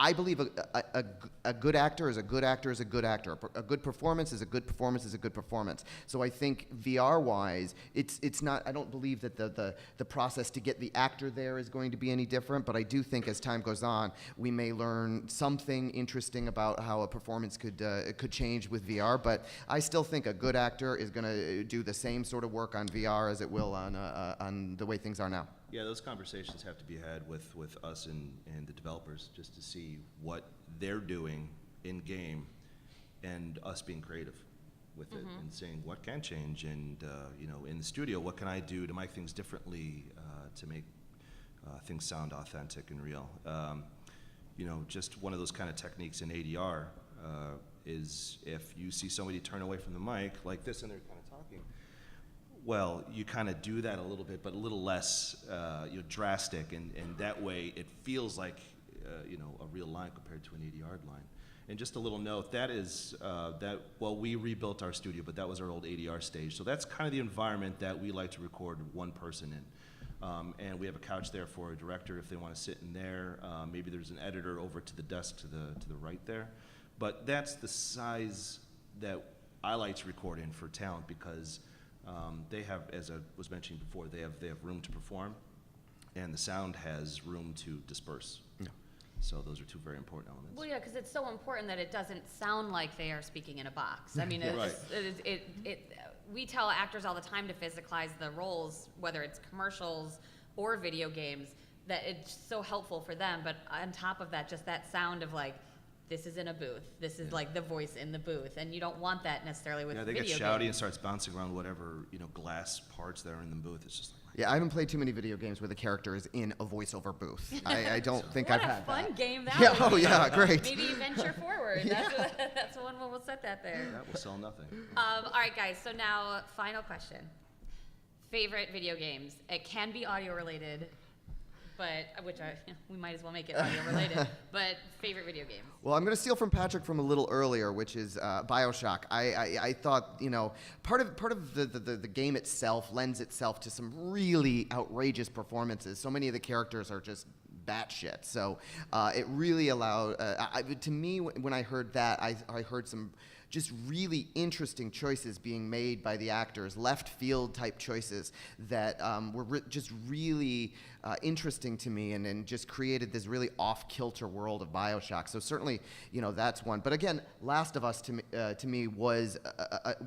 I believe a good actor is a good actor is a good actor. A good performance is a good performance is a good performance. So I think VR-wise, it's not. I don't believe that the process to get the actor there is going to be any different. But I do think as time goes on, we may learn something interesting about how a performance could change with VR. But I still think a good actor is going to do the same sort of work on VR as it will on the way things are now. Yeah, those conversations have to be had with us and the developers just to see what they're doing in game and us being creative with it and saying what can change and in the studio what can I do to make things differently to make things sound authentic and real. Just one of those kind of techniques in ADR is if you see somebody turn away from the mic like this and they're kind of talking, well, you kind of do that a little bit, but a little less drastic, and that way it feels like a real line compared to an 80-yard line. And just a little note, that is we rebuilt our studio, but that was our old ADR stage. So that's kind of the environment that we like to record one person in. And we have a couch there for a director if they want to sit in there. Maybe there's an editor over to the desk to the right there. But that's the size that I like to record in for talent because they have, as I was mentioning before, they have room to perform, and the sound has room to disperse. Yeah. So those are two very important elements. Well, yeah, because it's so important that it doesn't sound like they are speaking in a box. I mean, Right. We tell actors all the time to physicalize the roles, whether it's commercials or video games, that it's so helpful for them. But on top of that, just that sound of like, this is in a booth. This is like the voice in the booth, and you don't want that necessarily with video games. Yeah, they get shouty and starts bouncing around whatever glass parts that are in the booth. It's just like. Yeah, I haven't played too many video games where the character is in a voiceover booth. I don't think What I've a had fun that. game that Yeah, would be. yeah, great. Maybe venture forward. That's one we'll set that there. That will sell nothing. All right, guys. So now, final question. Favorite video games. It can be audio related, but we might as well make it audio related. But favorite video games. Well, I'm going to steal from Patrick from a little earlier, which is BioShock. I thought, part of the game itself lends itself to some really outrageous performances. So many of the characters are just batshit. So it really allowed, to me, when I heard that, I heard some just really interesting choices being made by the actors, left field type choices that were just really interesting to me and just created this really off-kilter world of BioShock. So certainly, that's one. But again, Last of Us to me was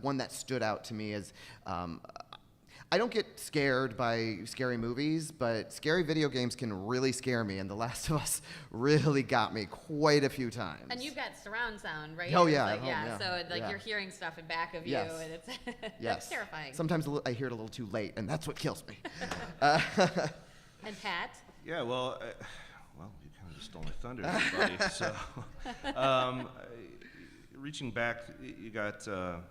one that stood out to me as I don't get scared by scary movies, but scary video games can really scare me, and The Last of Us really got me quite a few times. And you've got surround sound, right? Oh, yeah. It's like, yeah. So yeah. you're hearing stuff in back of you, Yes. and it's Yes. that's terrifying. Sometimes I hear it a little too late, and that's what kills me. And Pat? Yeah, well, you kind of just stole my thunder, everybody. So, reaching back, you got, from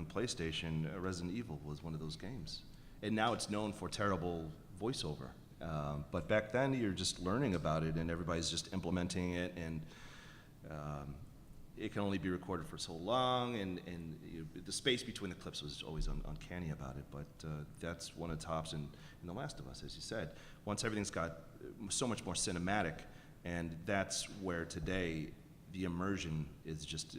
the PlayStation, Resident Evil was one of those games. And now it's known for terrible voiceover. But back then, you're just learning about it, and everybody's just implementing it, and it can only be recorded for so long, and the space between the clips was always uncanny about it. But that's one of the tops in The Last of Us, as you said. Once everything's got so much more cinematic, and that's where today the immersion is just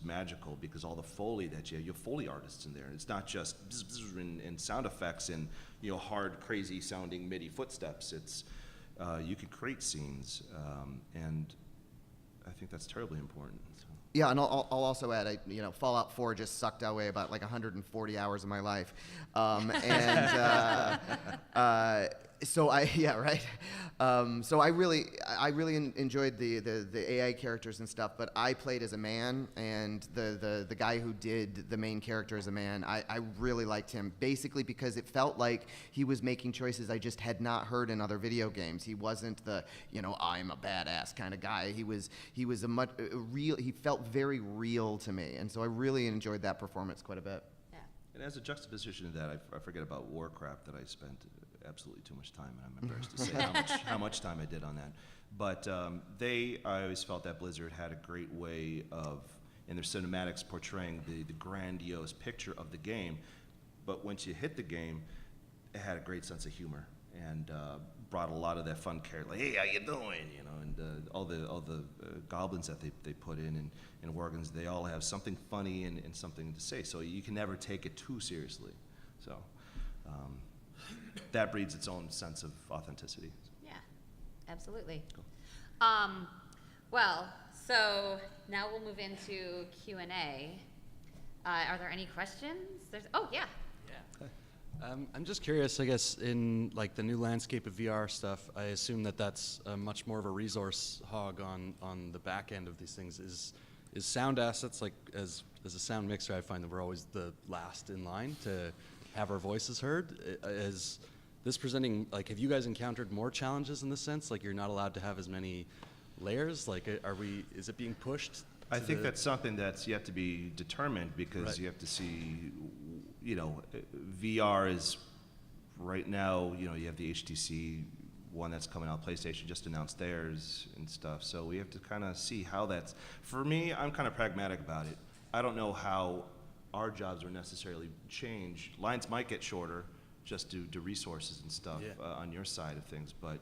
magical, because all the Foley that you have Foley artists in there. It's not just bzz, bzz, and sound effects and hard, crazy sounding MIDI footsteps. It's you can create scenes, and I think that's terribly important. So. Yeah, and I'll also add, Fallout 4 just sucked away about like 140 hours of my life, so I really enjoyed the AI characters and stuff, but I played as a man, and the guy who did the main character as a man, I really liked him, basically because it felt like he was making choices I just had not heard in other video games. He wasn't the, I'm a badass kind of guy. He was he felt very real to me, and so I really enjoyed that performance quite a bit. Yeah. And as a juxtaposition to that, I forget about Warcraft, that I spent absolutely too much time, and I'm embarrassed to say how much time I did on that. But I always felt that Blizzard had a great way of, in their cinematics, portraying the grandiose picture of the game. But once you hit the game, it had a great sense of humor. and brought a lot of that fun character, like, hey, how you doing, you know, and all the goblins that they put in Worgans, they all have something funny and something to say, so you can never take it too seriously. So that breeds its own sense of authenticity. Yeah, absolutely. Cool. Well, so now we'll move into Q&A. Are there any questions? Oh, yeah. I'm just curious, I guess, in like the new landscape of VR stuff, I assume that that's much more of a resource hog on the back end of these things. Is sound assets, like as a sound mixer, I find that we're always the last in line to have our voices heard. Is this presenting, like, have you guys encountered more challenges in this sense? Like, you're not allowed to have as many layers? Like, is it being pushed? I think that's something that's yet to be determined, because Right. you have to see, you know, VR is right now, you know, you have the HTC one that's coming out. PlayStation just announced theirs and stuff. So we have to kind of see how that's, for me, I'm kind of pragmatic about it. I don't know how our jobs are necessarily changed. Lines might get shorter just due to resources and stuff on your side of things. But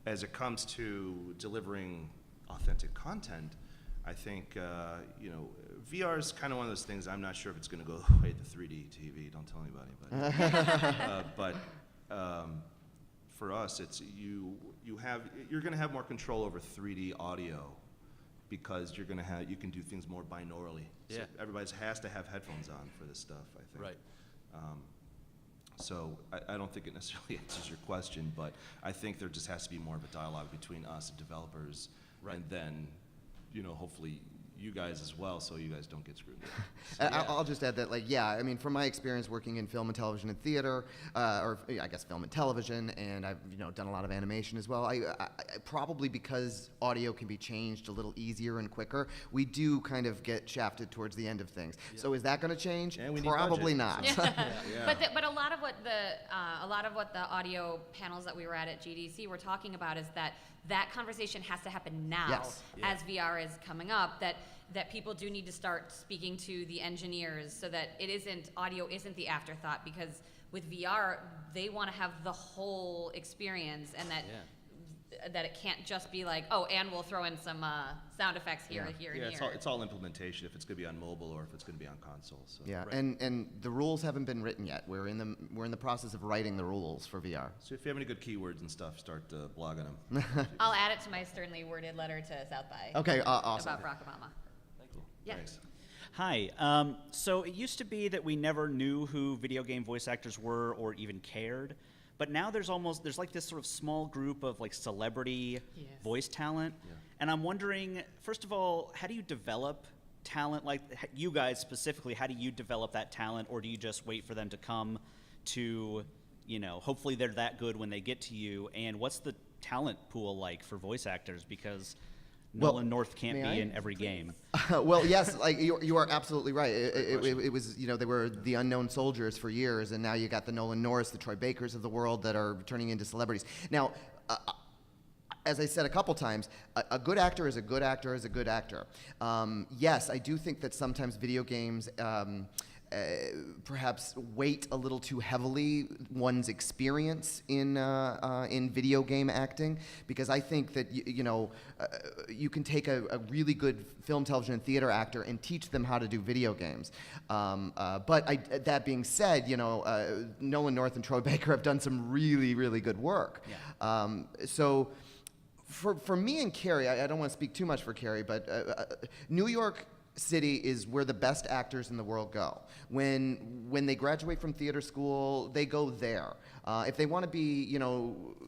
as it comes to delivering authentic content, I think, you know, VR is kind of one of those things. I'm not sure if it's going to go the way of the 3D TV. Don't tell anybody. But for us, it's you're going to have more control over 3D audio, because you can do things more binaurally. Yeah. So everybody has to have headphones on for this stuff, I think. Right. So I don't think it necessarily answers your question, but I think there just has to be more of a dialogue between us and developers, Right. and then, you know, hopefully you guys as well, so you guys don't get screwed. I'll just add that, like, yeah, I mean, from my experience working in film and television and theater, or I guess film and television, and I've, you know, done a lot of animation as well. I probably, because audio can be changed a little easier and quicker, we do kind of get shafted towards the end of things. Yeah. So is that going to change? And we need Probably budget, not. Yeah. But a lot of what the audio panels that we were at GDC were talking about is that conversation has to happen now. Yes. As VR is coming up, that people do need to start speaking to the engineers, so that audio isn't the afterthought, because with VR they want to have the whole experience, and that it can't just be like, oh, and we'll throw in some sound effects here, here, and here. It's all implementation, if it's going to be on mobile or if it's going to be on console. So. Yeah, Right. and the rules haven't been written yet. We're in the process of writing the rules for VR. So if you have any good keywords and stuff, start blogging them. I'll add it to my sternly worded letter to South by. Okay, awesome. About Barack Obama. Cool. Yeah. Thanks. Hi. So it used to be that we never knew who video game voice actors were or even cared, but now there's like this sort of small group of like celebrity voice talent. Yeah. And I'm wondering, first of all, how do you develop talent? Like you guys specifically, how do you develop that talent, or do you just wait for them to come to, you know, hopefully they're that good when they get to you? And what's the talent pool like for voice actors? Because Nolan North can't be in every game. Well, yes, like you are absolutely right. It was, you know, they were the unknown soldiers for years, and now you got the Nolan Norths, the Troy Bakers of the world that are turning into celebrities. Now, as I said a couple times, a good actor is a good actor is a good actor. Yes, I do think that sometimes video games perhaps weight a little too heavily one's experience in video game acting, because I think that you can take a really good film, television, and theater actor and teach them how to do video games. But that being said, Nolan North and Troy Baker have done some really, really good work. Yeah. So for me and Carrie, I don't want to speak too much for Carrie, but New York City is where the best actors in the world go. When they graduate from theater school, they go there. If they want to be,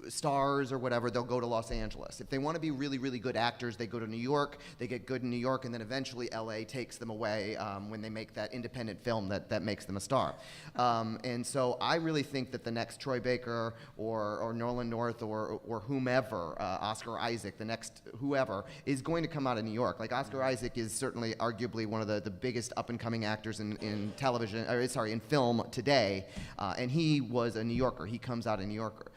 stars or whatever, they'll go to Los Angeles. If they want to be really, really good actors, they go to New York. They get good in New York, and then eventually LA takes them away when they make that independent film that makes them a star. And so I really think that the next Troy Baker or Nolan North or whomever, Oscar Isaac, the next whoever, is going to come out of New York. Like Oscar Isaac is certainly arguably one of the biggest up-and-coming actors in television, in film today, and he was a New Yorker. He comes out of New York.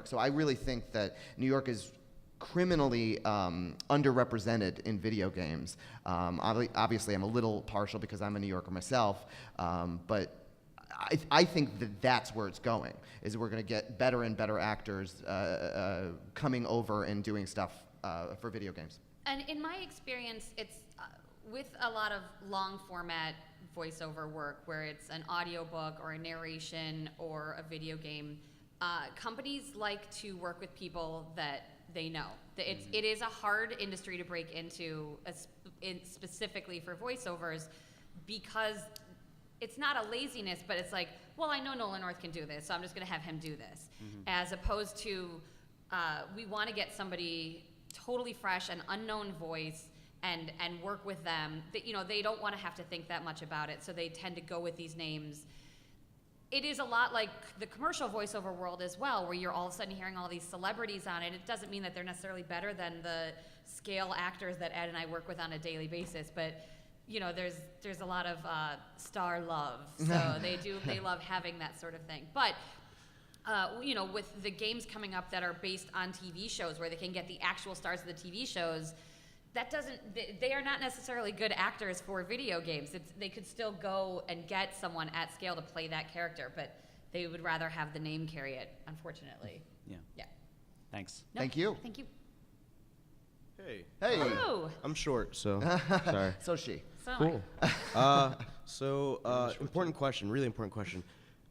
So I really think that New York is criminally underrepresented in video games. Obviously, I'm a little partial because I'm a New Yorker myself, but I think that that's where it's going, is we're going to get better and better actors coming over and doing stuff for video games. And in my experience, it's with a lot of long format voiceover work where it's an audiobook or a narration or a video game, companies like to work with people that they know. It is a hard industry to break into, specifically for voiceovers, because it's not a laziness, but it's like, well, I know Nolan North can do this, so I'm just going to have him do this. As opposed to, we want to get somebody totally fresh, an unknown voice, and work with them. They don't want to have to think that much about it, so they tend to go with these names. It is a lot like the commercial voiceover world as well, where you're all of a sudden hearing all these celebrities on it. It doesn't mean that they're necessarily better than the scale actors that Ed and I work with on a daily basis, but there's a lot of star love, so they love having that sort of thing. But with the games coming up that are based on TV shows, where they can get the actual stars of the TV shows, they are not necessarily good actors for video games. They could still go and get someone at scale to play that character, but they would rather have the name carry it, unfortunately. Yeah. Thanks. No, Thank you. Thank you. Hey. Hello. I'm short, so sorry. So she. Cool. Important question, really important question.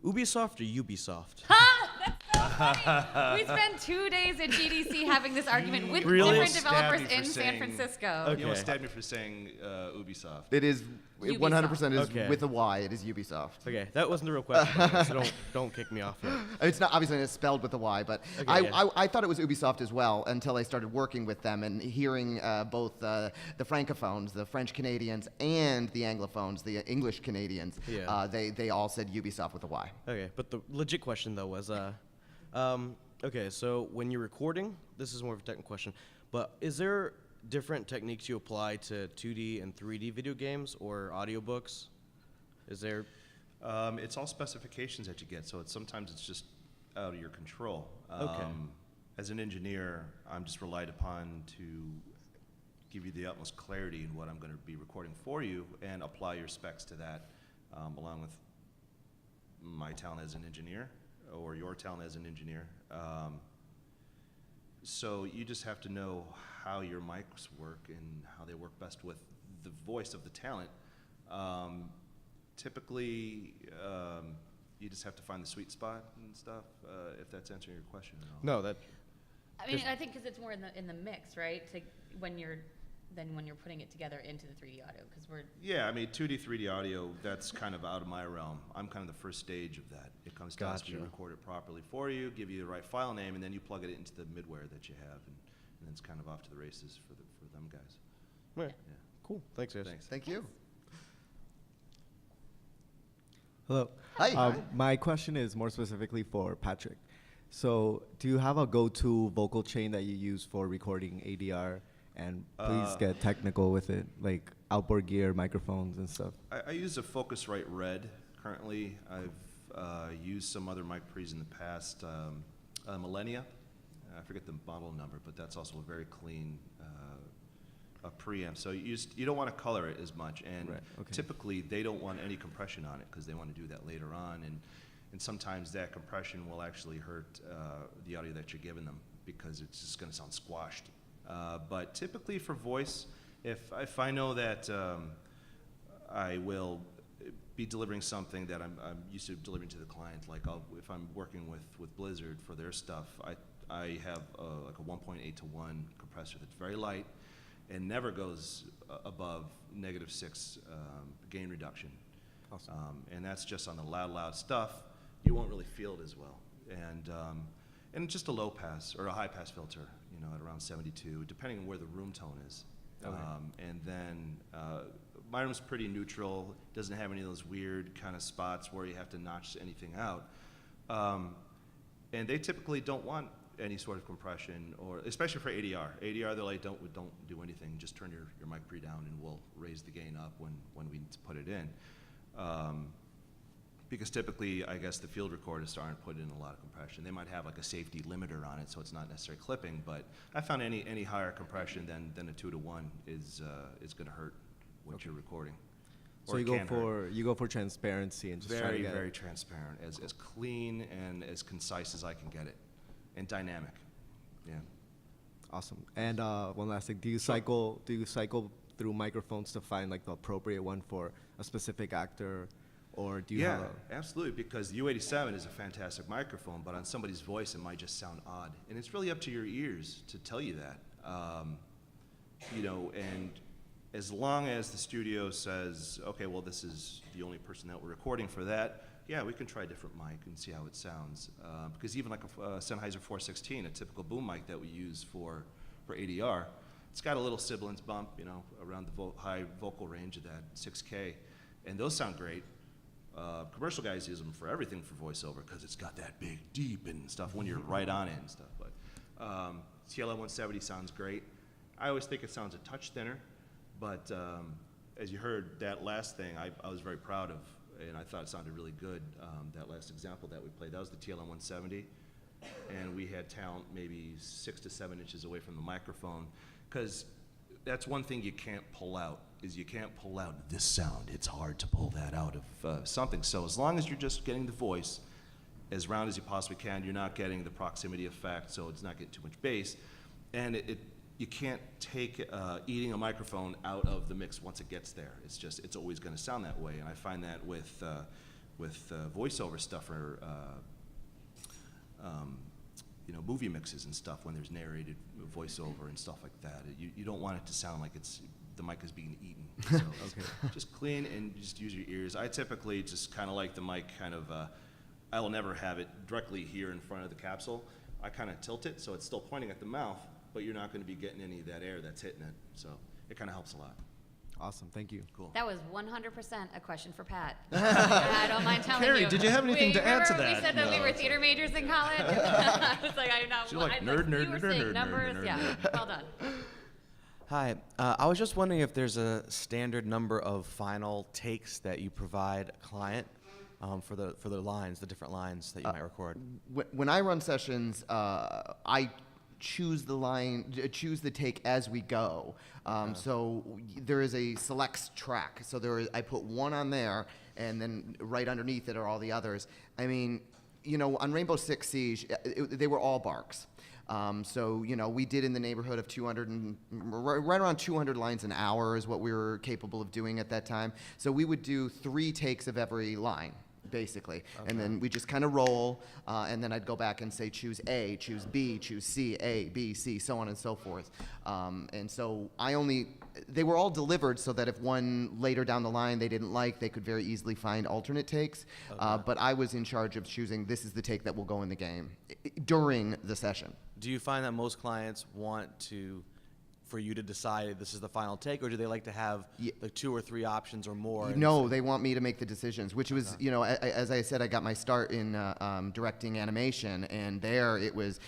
Ubisoft or Ubisoft? That's so funny. We spent 2 days at GDC having this argument with Really? different developers Stabbed me in for San saying- Francisco. Okay. You almost stabbed me for saying Ubisoft. It is Ubisoft. 100% is Okay. with a Y. It is Ubisoft. Okay, that wasn't the real question, so don't kick me off yet. It's not, obviously it's spelled with a Y, but Okay, I thought it was Ubisoft as well until I started working with them and hearing both the Francophones, the French Canadians, and the Anglophones, the English Canadians. Yeah. They all said Ubisoft with a Y. Okay, but the legit question though was, okay, so when you're recording, this is more of a technical question, but is there different techniques you apply to 2D and 3D video games or audiobooks? Is there? It's all specifications that you get, so sometimes it's just out of your control. Okay. As an engineer, I'm just relied upon to give you the utmost clarity in what I'm going to be recording for you and apply your specs to that, along with my talent as an engineer or your talent as an engineer. So you just have to know how your mics work and how they work best with the voice of the talent. Typically, you just have to find the sweet spot and stuff, if that's answering your question at all. No, that. I mean, I think because it's more in the mix, right? When you're putting it together into the 3D audio, because we're. Yeah, I mean, 2D, 3D audio, that's kind of out of my realm. I'm kind of the first stage of that. It comes down to record it properly for you, give you the right file name, and then you plug it into the midware that you have, and then it's kind of off to the races for them guys. Right. Yeah. Cool. Thanks, guys. Thanks. Thank you. Hello. Hi. My question is more specifically for Patrick. So, do you have a go-to vocal chain that you use for recording ADR? And please get technical with it, like outboard gear, microphones, and stuff. I use a Focusrite Red currently. I've used some other mic pre's in the past. Millennia, I forget the model number, but that's also a very clean preamp. So you don't want to color it as much, and typically they don't want any compression on it because they want to do that later on, and sometimes that compression will actually hurt the audio that you're giving them because it's just going to sound squashed. But typically for voice, if I know that I will be delivering something that I'm used to delivering to the client, like if I'm working with Blizzard for their stuff, I have like a 1.8 to 1 compressor that's very light and never goes above -6 gain reduction. Awesome. And that's just on the loud stuff. You won't really feel it as well. And just a low pass or a high pass filter, at around 72, depending on where the room tone is. Okay. And then my room's pretty neutral, doesn't have any of those weird kind of spots where you have to notch anything out. And they typically don't want any sort of compression, or especially for ADR. ADR, they're like, don't do anything, just turn your mic pre down and we'll raise the gain up when we need to put it in. Because typically, I guess the field recorders aren't putting in a lot of compression. They might have like a safety limiter on it, so it's not necessarily clipping. But I found any higher compression than a 2 to 1 is going to hurt what you're recording. So or you it can hurt. you go for transparency and just try to Very, get very transparent, as clean and as concise as I can get it, and dynamic. Yeah. awesome. And one last thing, do you cycle through microphones to find like the appropriate one for a specific actor, or do you have absolutely, because the U87 is a fantastic microphone, but on somebody's voice it might just sound odd, and it's really up to your ears to tell you that. You know, and as long as the studio says, okay, well, this is the only person that we're recording for that, yeah, we can try a different mic and see how it sounds. Because even like a Sennheiser 416, a typical boom mic that we use for ADR, it's got a little sibilance bump, you know, around the high vocal range of that 6K, and those sound great. Commercial guys use them for everything for voiceover because it's got that big, deep and stuff when you're right on it and stuff. But TLM 170 sounds great. I always think it sounds a touch thinner, but as you heard, that last thing I was very proud of, and I thought it sounded really good. That last example that we played, that was the TLM 170, and we had talent maybe 6 to 7 inches away from the microphone, because that's one thing you can't pull out, is you can't pull out this sound. It's hard to pull that out of something. So as long as you're just getting the voice as round as you possibly can, you're not getting the proximity effect, so it's not getting too much bass, and you can't take eating a microphone out of the mix once it gets there. It's always going to sound that way, and I find that with voiceover stuff or you know, movie mixes and stuff, when there's narrated voiceover and stuff like that. You don't want it to sound like the mic is being eaten. So just clean and just use your ears. I typically just kind of like the mic I will never have it directly here in front of the capsule. I kind of tilt it so it's still pointing at the mouth, but you're not going to be getting any of that air that's hitting it. So it kind of helps a lot. Awesome, thank you. Cool. That was 100% a question for Pat. I don't mind telling Carrie, you. did you have anything to add to Remember that? we said that we No, were it's theater majors in college? I was like, I'm not. She's like, you nerd, were saying nerd, numbers. nerd, Yeah, nerd. well done. Hi, I was just wondering if there's a standard number of final takes that you provide a client for the lines, the different lines that you might record. When I run sessions, I choose the take as we go. So there is a selects track. So I put one on there, and then right underneath it are all the others. I mean, you know, on Rainbow Six Siege, they were all barks. So, you know, we did in the neighborhood of 200, right around 200 lines an hour is what we were capable of doing at that time. So we would do 3 takes of every line, basically. Okay. And then we just kind of roll, and then I'd go back and say, choose A, choose B, choose C, A, B, C, so on and so forth. And so they were all delivered so that if one later down the line they didn't like, they could very easily find alternate takes. Okay. But I was in charge of choosing, this is the take that will go in the game during the session. Do you find that most clients want for you to decide this is the final take, or do they like to have like 2 or 3 options or more? No, they want me to make the decisions, which was, you know, as I said, I got my start in directing animation, and there it was,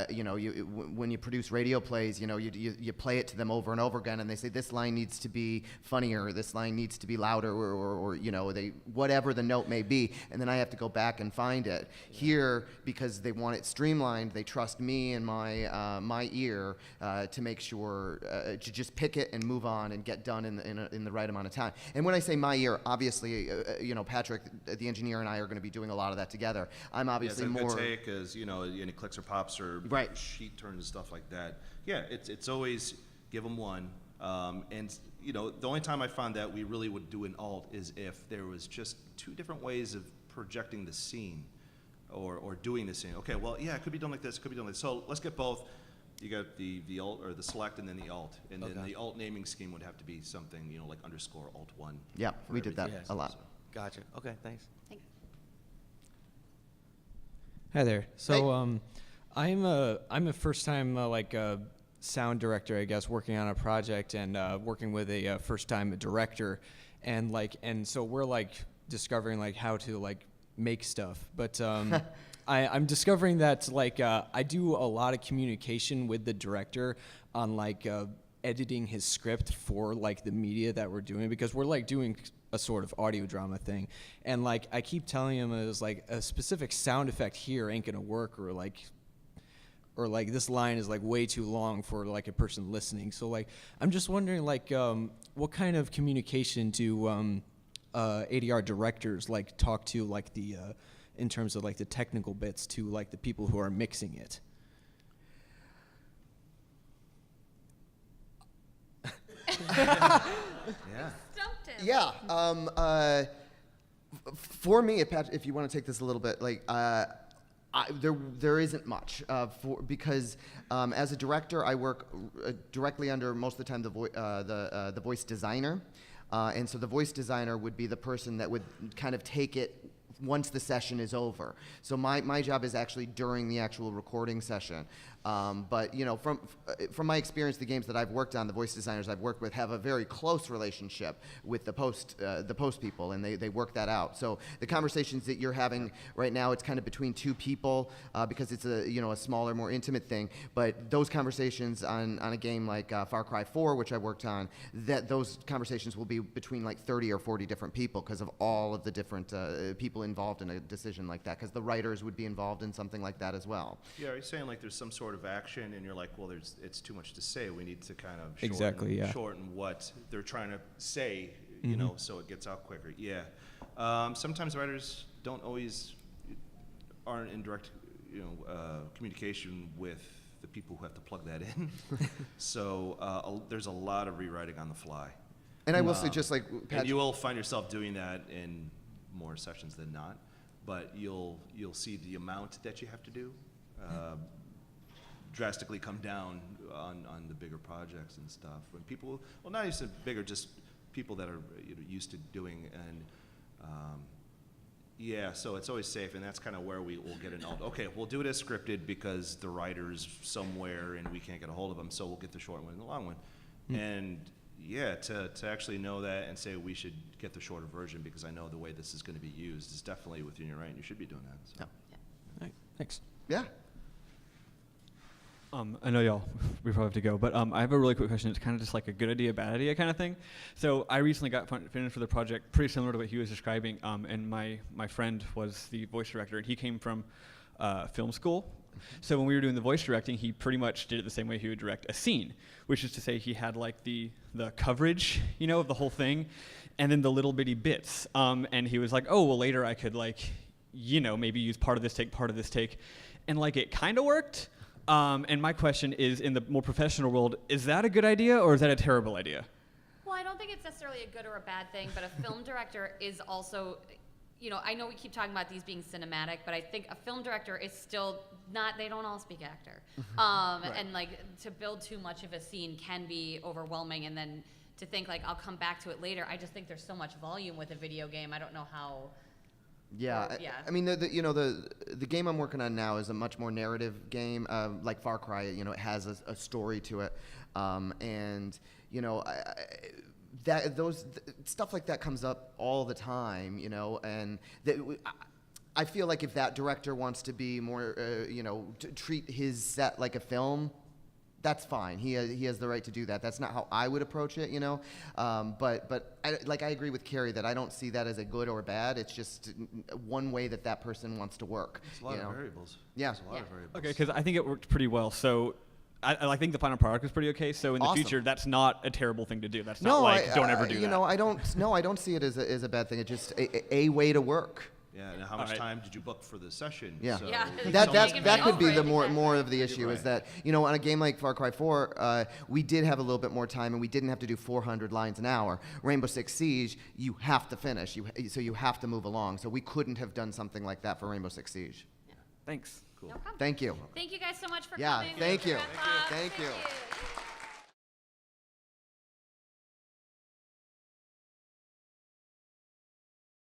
you know, when you produce radio plays, you know, you play it to them over and over again, and they say this line needs to be funnier, this line needs to be louder, or you know, whatever the note may be, and then I have to go back and find it. Yeah. Here, because they want it streamlined, they trust me and my ear to make sure to just pick it and move on and get done in the right amount of time. And when I say my ear, obviously, you know, Patrick, the engineer, and I are going to be doing a lot of that together. I'm obviously more. Good take is, you know, any clicks or pops or sheet turns and stuff like that. Yeah, it's always give them one. And you know, the only time I found that we really would do an alt is if there was just 2 different ways of projecting the scene or doing the scene. Okay, well, yeah, it could be done like this, it could be done like this. So let's get both. You got the alt or the select and then the alt, and then the alt naming scheme would have to be something, you know, like underscore alt1. Yeah, we did that a lot. So. Gotcha. Okay, thanks. Thanks. Hi there. So I'm a first time sound director, I guess, working on a project and working with a first time director, and so we're discovering how to make stuff, but I'm discovering that I do a lot of communication with the director on editing his script for the media that we're doing, because we're doing a sort of audio drama thing, and I keep telling him it was a specific sound effect here ain't gonna work, or this line is way too long for a person listening. So I'm just wondering what kind of communication do ADR directors like talk to like the in terms of like the technical bits to like the people who are mixing it? Yeah. Stumped him. Yeah. For me, if you want to take this a little bit, like there isn't much because as a director, I work directly under most of the time the voice designer, and so the voice designer would be the person that would kind of take it once the session is over. So my job is actually during the actual recording session. But you know, from my experience, the games that I've worked on, the voice designers I've worked with have a very close relationship with the post people, and they work that out. So the conversations that you're having right now, it's kind of between two people because it's a smaller, more intimate thing. But those conversations on a game like Far Cry 4, which I worked on, those conversations will be between like 30 or 40 different people because of all of the different people involved in a decision like that. Because the writers would be involved in something like that as well. Yeah, are you saying like there's some sort of action and you're like, well, it's too much to say. We need to kind of shorten what they're trying to say, you know, so it gets out quicker. Yeah. Sometimes writers aren't in direct, communication with the people who have to plug that in. So there's a lot of rewriting on the fly. And I will say, just like and you will find yourself doing that in more sessions than not, but you'll see the amount that you have to do drastically come down on the bigger projects and stuff. When people, well, not even bigger, just people that are used to doing, and yeah, so it's always safe, and that's kind of where we will get an okay, we'll do it as scripted because the writer's somewhere and we can't get a hold of them, so we'll get the short one and the long one. And yeah, to actually know that and say we should get the shorter version because I know the way this is going to be used is definitely within your right, and you should be doing that. So. Yeah. All right, thanks. Yeah. I know y'all, we probably have to go, but I have a really quick question. It's kind of just like a good idea, bad idea kind of thing. So I recently got finished with a project pretty similar to what he was describing, and my friend was the voice director, and he came from film school. So when we were doing the voice directing, he pretty much did it the same way he would direct a scene, which is to say he had like the coverage, of the whole thing, and then the little bitty bits. And he was like, oh, well, later I could maybe use part of this take, and like it kind of worked. And my question is, in the more professional world, is that a good idea or is that a terrible idea? Well, I don't think it's necessarily a good or a bad thing, but a film director is also, I know we keep talking about these being cinematic, but I think a film director is still not, they don't all speak actor. Right. And like to build too much of a scene can be overwhelming, and then to think like, I'll come back to it later. I just think there's so much volume with a video game. I don't know how. Yeah, I mean, the game I'm working on now is a much more narrative game, like Far Cry. It has a story to it, and stuff like that comes up all the time, and I feel like if that director wants to be more, to treat his set like a film, that's fine. He has the right to do that. That's not how I would approach it, But I agree with Carrie that I don't see that as a good or bad. It's just one way that person wants to work. It's a lot of variables. Yeah. There's a lot of variables. Okay, because I think it worked pretty well. So I think the final product was pretty okay. So in the future, that's not a terrible thing to do. That's not don't ever do that. I don't see it as a bad thing. It's just a way to work. Yeah, and how much time did you book for the session? Yeah, so that could be the more of the issue is that on a game like Far Cry 4, we did have a little bit more time and we didn't have to do 400 lines an hour. Rainbow Six Siege, you have to finish, so you have to move along. So we couldn't have done something like that for Rainbow Six Siege. Yeah. Thanks. Cool. No problem. Thank you. Thank you guys so much for yeah, coming. Thank you. Thank you.